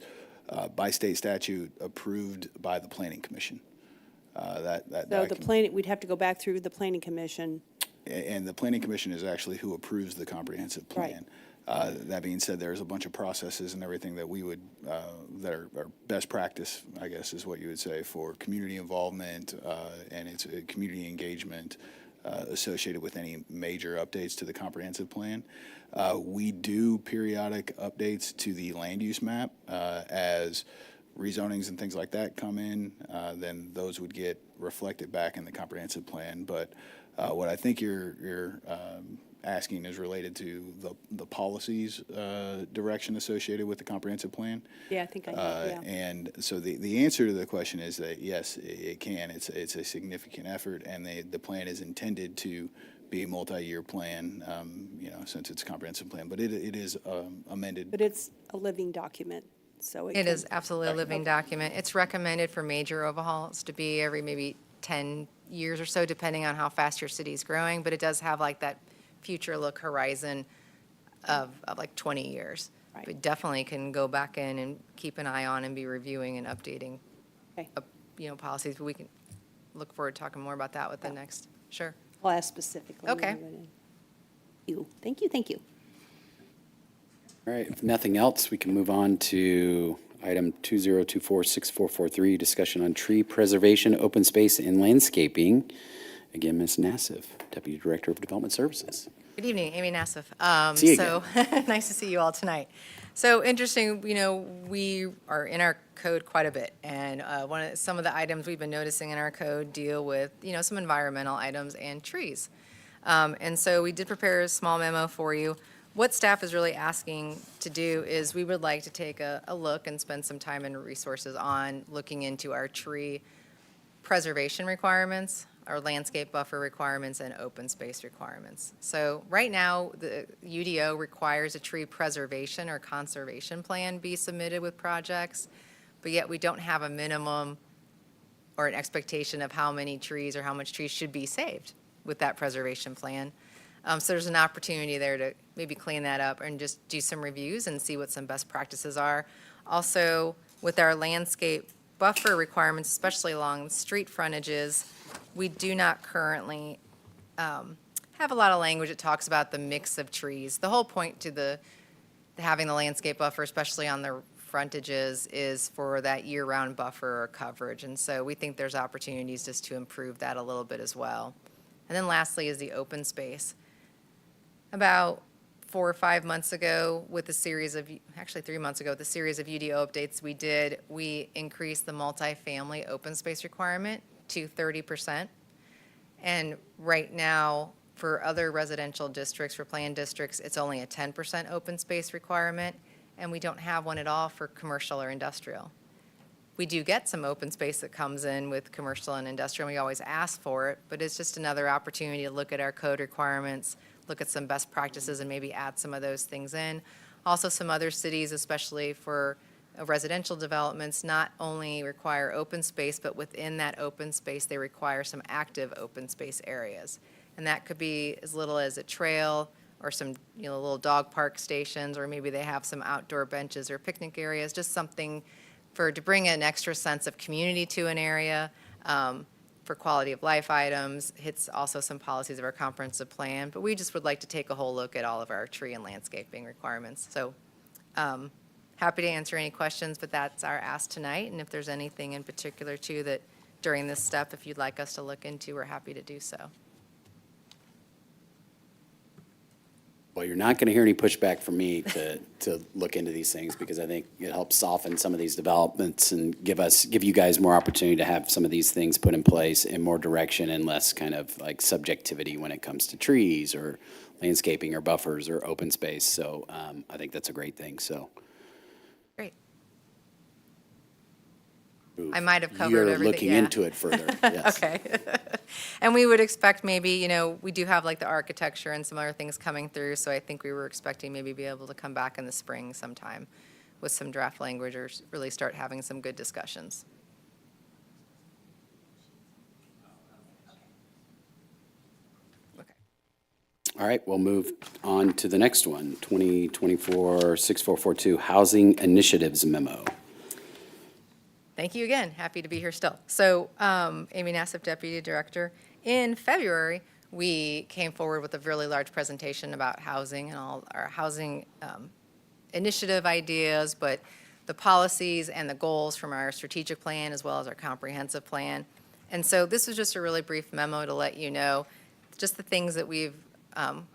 by state statute approved by the Planning Commission. So the document- planning, we'd have to go back through the planning commission. And the Planning Commission is actually who approves the comprehensive plan. That being said, there's a bunch of processes and everything that we would, that are best practice, I guess is what you would say, for community involvement and its community engagement associated with any major updates to the comprehensive plan. We do periodic updates to the land use map as rezonings and things like that come in, then those would get reflected back in the comprehensive plan. But what I think you're asking is related to the policies direction associated with the comprehensive plan. Yeah, I think I know, yeah. And so the answer to the question is that yes, it can. It's a significant effort, and the plan is intended to be a multi-year plan, since it's a comprehensive plan. But it is amended. But it's a living document, so It is absolutely a living document. It's recommended for major overhauls to be every maybe 10 years or so, depending on how fast your city is growing, but it does have like that future look horizon of like 20 years. We definitely can go back in and keep an eye on and be reviewing and updating, policies. But we can look forward to talking more about that with the next. Sure. I'll ask specifically. Okay. Thank you, thank you. All right, if nothing else, we can move on to item 2024-6443, discussion on tree preservation, open space, and landscaping. Again, Ms. Nassif, Deputy Director of Development Services. Good evening, Amy Nassif. See you so nice to see you all tonight. So interesting, we are in our code quite a bit, and some of the items we've been noticing in our code deal with, some environmental items and trees. And so we did prepare a small memo for you. What staff is really asking to do is we would like to take a look and spend some time and resources on looking into our tree preservation requirements, our landscape buffer requirements, and open space requirements. So right now, the UDO requires a tree preservation or conservation plan be submitted with projects, but yet we don't have a minimum or an expectation of how many trees or how much trees should be saved with that preservation plan. So there's an opportunity there to maybe clean that up and just do some reviews and see what some best practices are. Also, with our landscape buffer requirements, especially along street frontages, we do not currently have a lot of language that talks about the mix of trees. The whole point to having the landscape buffer, especially on the frontages, is for that year-round buffer or coverage. And so we think there's opportunities just to improve that a little bit as well. And then lastly is the open space. About 4 or 5 months ago, with a series of, actually 3 months ago, with a series of UDO updates we increased the multifamily open space requirement to 30%. And right now, for other residential districts, for planned districts, it's only a 10% open space requirement, and we don't have one at all for commercial or industrial. We do get some open space that comes in with commercial and industrial, and we always ask for it, but it's just another opportunity to look at our code requirements, look at some best practices, and maybe add some of those things in. Also, some other cities, especially for residential developments, not only require open space, but within that open space, they require some active open space areas. And that could be as little as a trail or some little dog park stations, or maybe they have some outdoor benches or picnic areas, just something to bring an extra sense of community to an area, for quality of life items, hits also some policies of our comprehensive plan, but we just would like to take a whole look at all of our tree and landscaping requirements. So happy to answer any questions, but that's our ask tonight, and if there's anything in particular too that during this step, if you'd like us to look into, we're happy to do so. Well, you're not going to hear any pushback from me to look into these things, because I think it helps soften some of these developments and give you guys more opportunity to have some of these things put in place in more direction and less kind of like subjectivity when it comes to trees or landscaping or buffers or open space. So I think that's a great thing. So great. I might have covered everything. You're looking into it further. Yes. Okay. And we would expect maybe, we do have like the architecture and some other things coming through, so I think we were expecting maybe be able to come back in the spring sometime with some draft language or really start having some good discussions. Okay. All right, we'll move on to the next one, 2024-6442, Housing Initiatives Memo. Thank you again. Happy to be here still. So, Amy Nassif, Deputy Director. In February, we came forward with a really large presentation about housing and all our housing initiative ideas, but the policies and the goals from our strategic plan as well as our comprehensive plan. And so this was just a really brief memo to let you know just the things that we've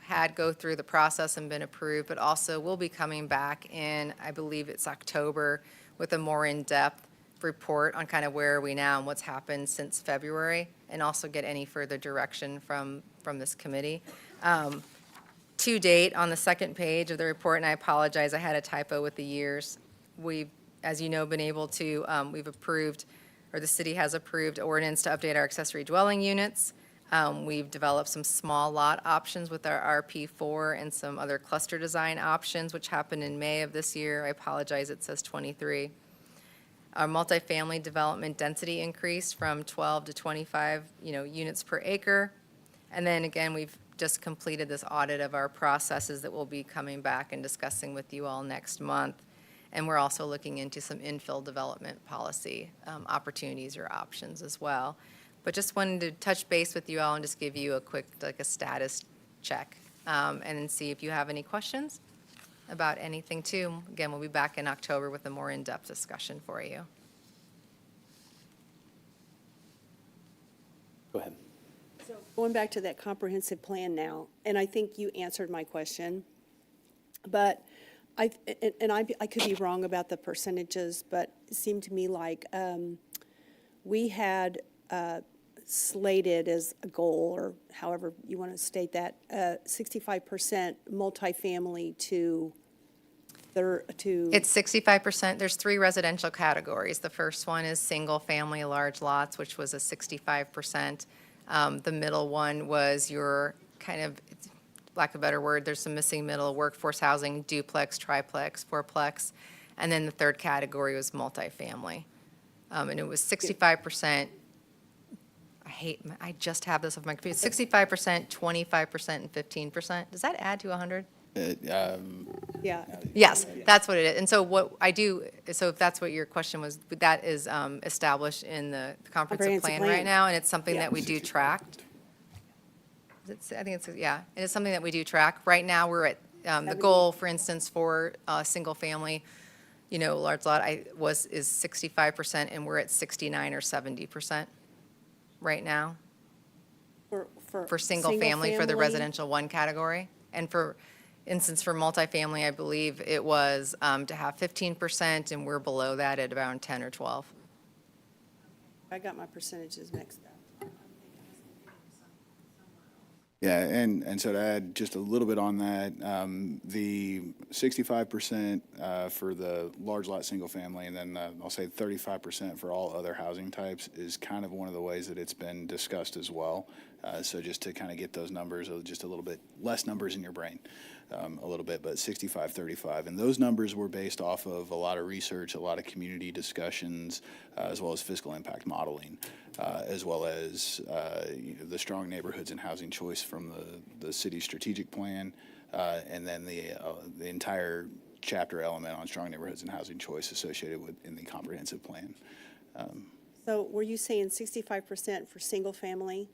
had go through the process and been approved, but also we'll be coming back in, I believe it's October, with a more in-depth report on kind of where are we now and what's happened since February, and also get any further direction from this committee. To date, on the second page of the report, and I apologize, I had a typo with the years. We've, as you know, been able to, we've approved, or the city has approved ordinance to update our accessory dwelling units. We've developed some small lot options with our RP4 and some other cluster design options, which happened in May of this year. I apologize, it says 23. Our multifamily development density increased from 12 to 25, units per acre. And then again, we've just completed this audit of our processes that we'll be coming back and discussing with you all next month. And we're also looking into some infill development policy opportunities or options as well. But just wanted to touch base with you all and just give you a quick, like a status check, and then see if you have any questions about anything too. Again, we'll be back in October with a more in-depth discussion for you. Go ahead. So going back to that comprehensive plan now, and I think you answered my question, but I could be wrong about the percentages, but it seemed to me like we had slated as a goal, or however you want to state that, 65% multifamily to It's 65%. There's 3 residential categories. The first one is single-family large lots, which was a 65%. The middle one was your kind of, lack of a better word, there's some missing middle, workforce housing, duplex, triplex, fourplex. And then the third category was multifamily. And it was 65%. I just have this on my computer. 65%, 25%, and 15%. Does that add to 100? Yeah. Yes, that's what it is. And so what I do, so if that's what your question was, that is established in the comprehensive plan right now, and it's something that we do track. I think it's, yeah, and it's something that we do track. Right now, we're at, the goal, for instance, for single family, you know, large lot, is 65%, and we're at 69 or 70% right now. For single family, for the residential 1 category. And for instance, for multifamily, I believe it was to have 15%, and we're below that at around 10 or 12. I got my percentages mixed up. Yeah, and so to add just a little bit on that, the 65% for the large lot single family, and then I'll say 35% for all other housing types is kind of one of the ways that it's been discussed as well. So just to kind of get those numbers, just a little bit less numbers in your brain, a little bit, but 65-35. And those numbers were based off of a lot of research, a lot of community discussions, as well as fiscal impact modeling, as well as the strong neighborhoods and housing choice from the city's strategic plan, and then the entire chapter element on strong neighborhoods and housing choice associated with in the comprehensive plan. So were you saying 65% for single family?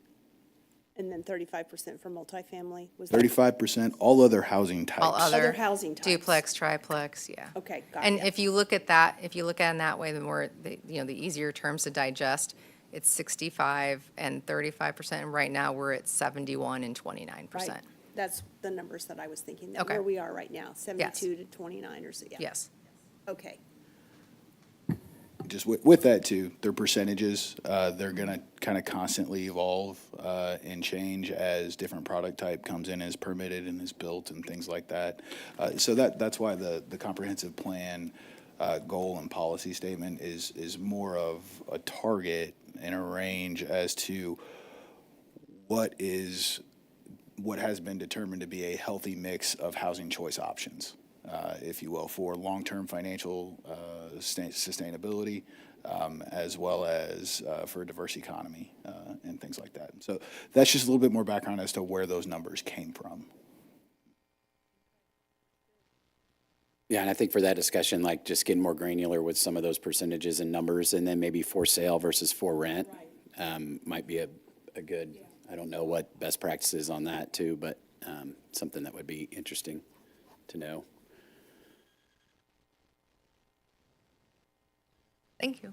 And then 35% for multifamily? Was 35%, all other housing types. All other housing types. Duplex, triplex, yeah. Okay, got And it. if you look at that, if you look at it in that way, the more, the easier terms to digest, it's 65 and 35%, and right now we're at 71 and 29%. Right. That's the numbers that I was thinking, that Okay. where we are right now, 72 to 29 or so, yeah. Yes. Okay. Just with that too, their percentages, they're going to kind of constantly evolve and change as different product type comes in, is permitted and is built and things like that. So that's why the comprehensive plan goal and policy statement is more of a target and a range as to what has been determined to be a healthy mix of housing choice options. If you will, for long-term financial sustainability, as well as for a diverse economy and things like that. So that's just a little bit more background as to where those numbers came from. Yeah, and I think for that discussion, like just getting more granular with some of those percentages and numbers, and then maybe for sale versus for rent might be a good, I don't know what best practices on that too, but something that would be interesting to know. Thank you.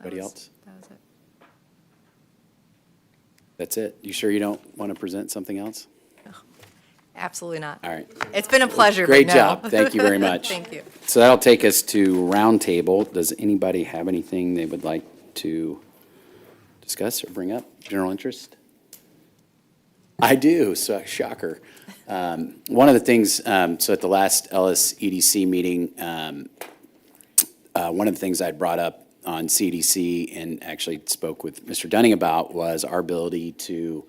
Anybody else? That was it. That's it? You sure you don't want to present something else? Absolutely not. All right. It's been a pleasure. Great but no. job. Thank you very much. Thank you. So that'll take us to Roundtable. Does anybody have anything they would like to discuss or bring up? General interest? I do, so shocker. One of the things, so at the last CEDC meeting, one of the things I brought up on CEDC and actually spoke with Mr. Dunning about was our ability to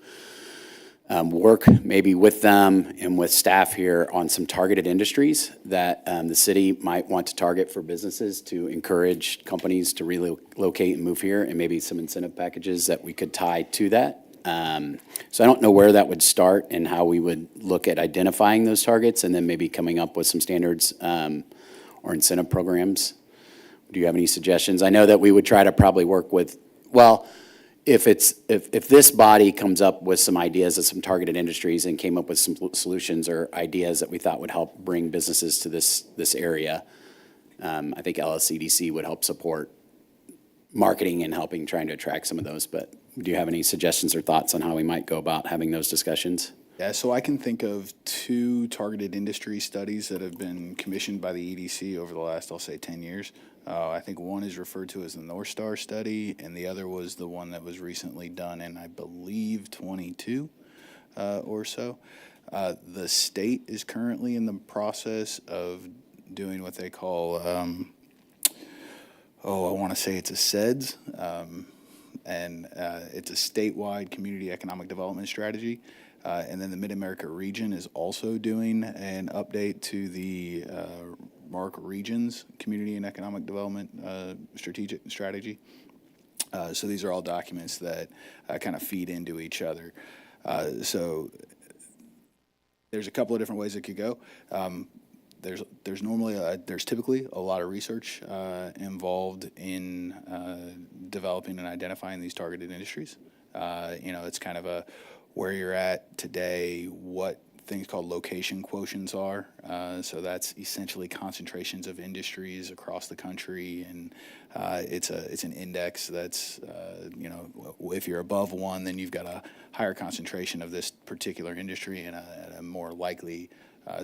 work maybe with them and with staff here on some targeted industries that the city might want to target for businesses to encourage companies to relocate and move here, and maybe some incentive packages that we could tie to that. So I don't know where that would start and how we would look at identifying those targets and then maybe coming up with some standards or incentive programs. Do you have any suggestions? I know that we would try to probably work with, well, if this body comes up with some ideas of some targeted industries and came up with some solutions or ideas that we thought would help bring businesses to this area, I think CEDC would help support marketing and helping trying to attract some of those. But do you have any suggestions or thoughts on how we might go about having those discussions? Yeah, so I can think of 2 targeted industry studies that have been commissioned by the EDC over the last, I'll say, 10 years. I think one is referred to as the North Star study, and the other was the one that was recently done in, I believe, 22 or so. The state is currently in the process of doing what they call, I want to say it's a CEDS, and it's a statewide community economic development strategy. And then the Mid-America region is also doing an update to the MARC region's community and economic development strategy. So these are all documents that kind of feed into each other. So there's a couple of different ways it could go. There's typically a lot of research involved in developing and identifying these targeted industries. It's kind of a where you're at today, what things called location quotients are. So that's essentially concentrations of industries across the country, and it's an index that's if you're above 1, then you've got a higher concentration of this particular industry and a more likely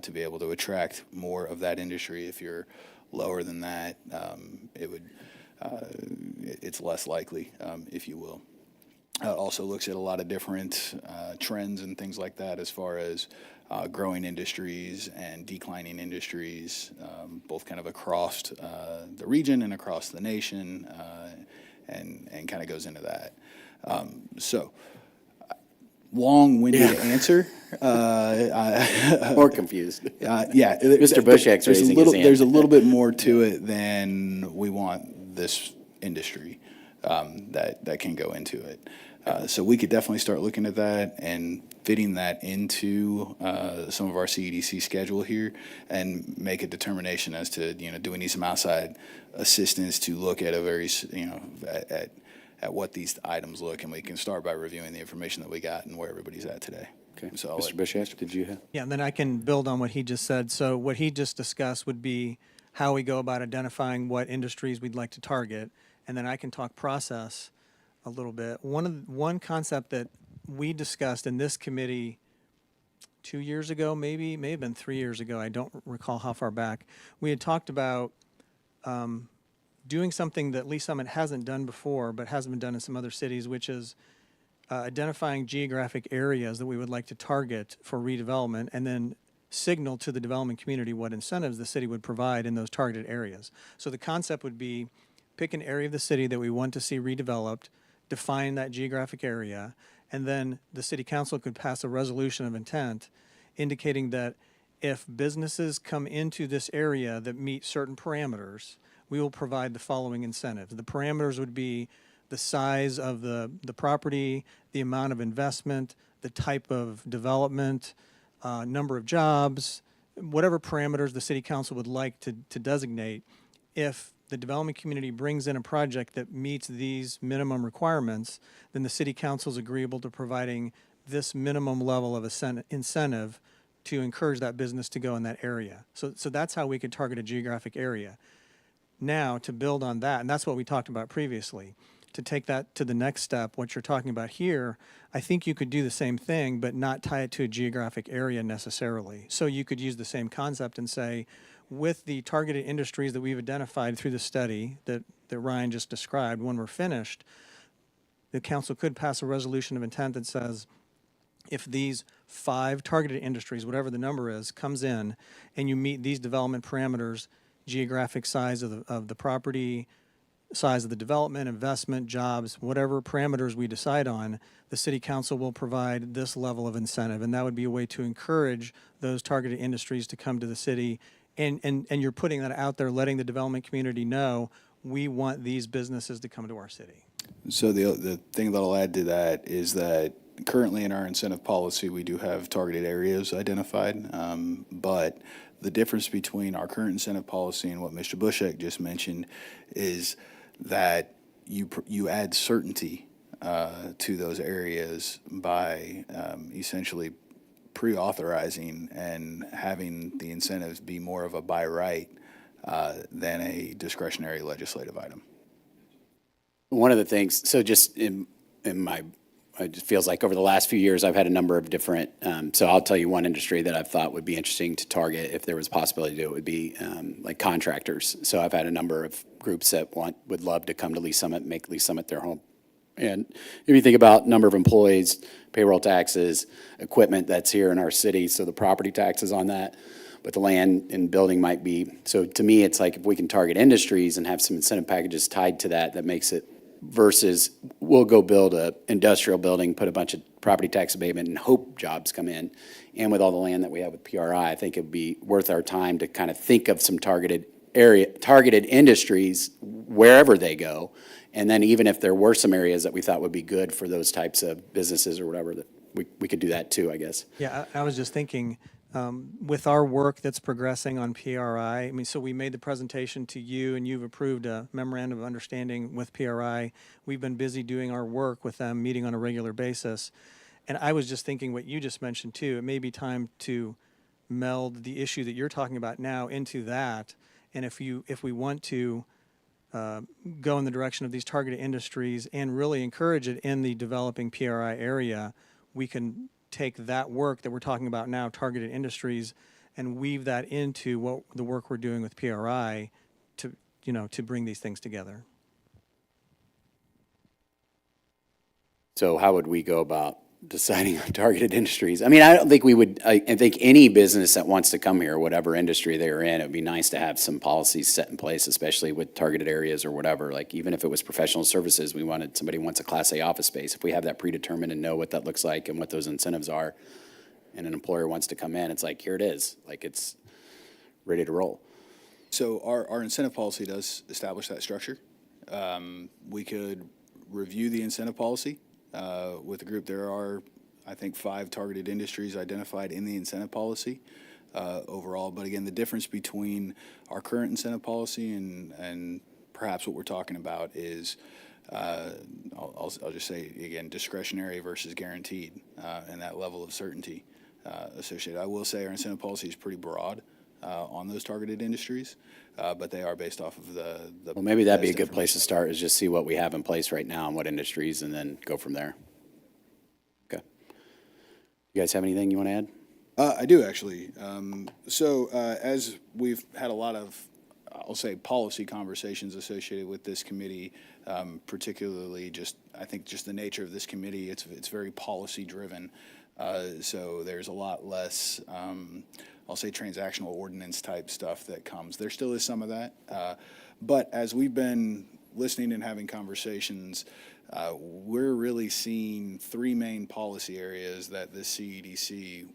to be able to attract more of that industry. If you're lower than that, it's less likely, if you will. Also looks at a lot of different trends and things like that as far as growing industries and declining industries, both kind of across the region and across the nation, and kind of goes into that. Long-winded answer. More confused. Yeah. Mr. Bushek's raising his hand. There's a little bit more to it than we want this industry that can go into it. So we could definitely start looking at that and fitting that into some of our CEDC schedule here and make a determination as to, do we need some outside assistance to look at a very, at what these items look, and we can start by reviewing the information that we got and where everybody's at today. Okay. So Mr. Bushek, did you have? Yeah, and then I can build on what he just said. So what he just discussed would be how we go about identifying what industries we'd like to target, and then I can talk process a little bit. One concept that we discussed in this committee 2 years ago, may have been 3 years ago, I don't recall how far back, we had talked about doing something that Lee Summit hasn't done before, but hasn't been done in some other cities, which is identifying geographic areas that we would like to target for redevelopment, and then signal to the development community what incentives the city would provide in those targeted areas. So the concept would be pick an area of the city that we want to see redeveloped, define that geographic area, and then the city council could pass a resolution of intent indicating that if businesses come into this area that meet certain parameters, we will provide the following incentives. The parameters would be the size of the property, the amount of investment, the type of development, number of jobs, whatever parameters the city council would like to designate. If the development community brings in a project that meets these minimum requirements, then the city council is agreeable to providing this minimum level of incentive to encourage that business to go in that area. So that's how we could target a geographic area. Now, to build on that, and that's what we talked about previously, to take that to the next step, what you're talking about here, I think you could do the same thing, but not tie it to a geographic area necessarily. So you could use the same concept and say, with the targeted industries that we've identified through the study that Ryan just described, when we're finished, the council could pass a resolution of intent that says, if these 5 targeted industries, whatever the number is, comes in, and you meet these development parameters, geographic size of the property, size of the development, investment, jobs, whatever parameters we decide on, the city council will provide this level of incentive. And that would be a way to encourage those targeted industries to come to the city. And you're putting that out there, letting the development community know we want these businesses to come to our city. So the thing that I'll add to that is that currently in our incentive policy, we do have targeted areas identified, but the difference between our current incentive policy and what Mr. Bushek just mentioned is that you add certainty to those areas by essentially pre-authorizing and having the incentives be more of a by right than a discretionary legislative item. One of the things, so just in my, it just feels like over the last few years, I've had a number of different, so I'll tell you one industry that I've thought would be interesting to target if there was a possibility to do it would be like contractors. So I've had a number of groups that would love to come to Lee Summit, make Lee Summit their home. And if you think about number of employees, payroll taxes, equipment that's here in our city, so the property taxes on that, but the land and building might be, so to me, it's like if we can target industries and have some incentive packages tied to that, that makes it versus we'll go build a industrial building, put a bunch of property tax abatement and hope jobs come in. And with all the land that we have with PRI, I think it'd be worth our time to kind of think of some targeted industries wherever they go. And then even if there were some areas that we thought would be good for those types of businesses or whatever, that we could do that too, I guess. Yeah, I was just thinking, with our work that's progressing on PRI, I mean, so we made the presentation to you and you've approved a memorandum of understanding with PRI. We've been busy doing our work with them, meeting on a regular basis. And I was just thinking what you just mentioned too, it may be time to meld the issue that you're talking about now into that. And if we want to go in the direction of these targeted industries and really encourage it in the developing PRI area, we can take that work that we're talking about now, targeted industries, and weave that into what the work we're doing with PRI to, to bring these things together. So how would we go about deciding on targeted industries? I mean, I don't think we would, I think any business that wants to come here, whatever industry they're in, it'd be nice to have some policies set in place, especially with targeted areas or whatever. Like even if it was professional services, somebody wants a Class A office space. If we have that predetermined and know what that looks like and what those incentives are, and an employer wants to come in, it's like, here it is. Like it's ready to roll. So our incentive policy does establish that structure. We could review the incentive policy with the group. There are, I think, 5 targeted industries identified in the incentive policy overall. But again, the difference between our current incentive policy and perhaps what we're talking about is, I'll just say again, discretionary versus guaranteed, and that level of certainty associated. I will say our incentive policy is pretty broad on those targeted industries, but they are based off of the well, maybe that'd be a good place to start, is just see what we have in place right now and what industries, and then go from there. Okay. You guys have anything you want to add? I do, actually. As we've had a lot of, I'll say, policy conversations associated with this committee, particularly I think just the nature of this committee, it's very policy driven. So there's a lot less, I'll say, transactional ordinance type stuff that comes. There still is some of that. But as we've been listening and having conversations, we're really seeing 3 main policy areas that this CEDC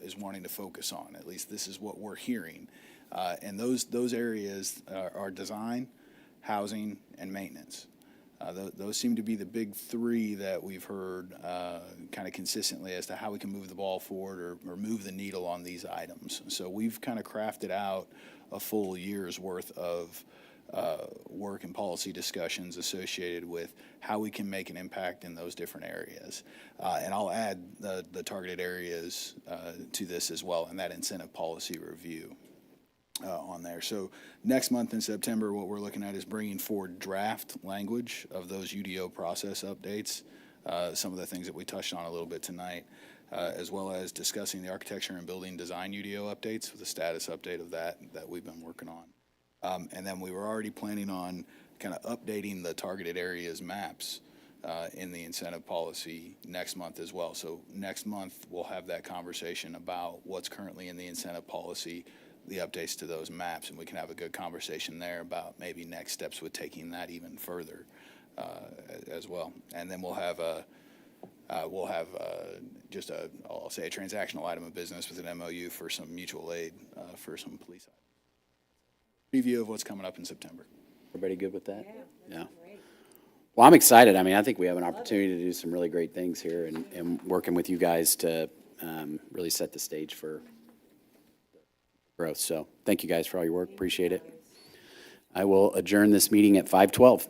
is wanting to focus on. At least this is what we're hearing. And those areas are design, housing, and maintenance. Those seem to be the big 3 that we've heard kind of consistently as to how we can move the ball forward or move the needle on these items. So we've kind of crafted out a full year's worth of work and policy discussions associated with how we can make an impact in those different areas. And I'll add the targeted areas to this as well in that incentive policy review. On there. So next month in September, what we're looking at is bringing forward draft language of those UDO process updates, some of the things that we touched on a little bit tonight, as well as discussing the architecture and building design UDO updates with a status update of that we've been working on. And then we were already planning on kind of updating the targeted areas maps in the incentive policy next month as well. So next month, we'll have that conversation about what's currently in the incentive policy, the updates to those maps, and we can have a good conversation there about maybe next steps with taking that even further as well. And then we'll have just I'll say a transactional item of business with an MOU for some mutual aid for some police items. Preview of what's coming up in September. Everybody good with that? Yeah. Well, I'm excited. I mean, I think we have an opportunity to do some really great things here and working with you guys to really set the stage for growth. So thank you guys for all your work. Appreciate it. I will adjourn this meeting at 5:12.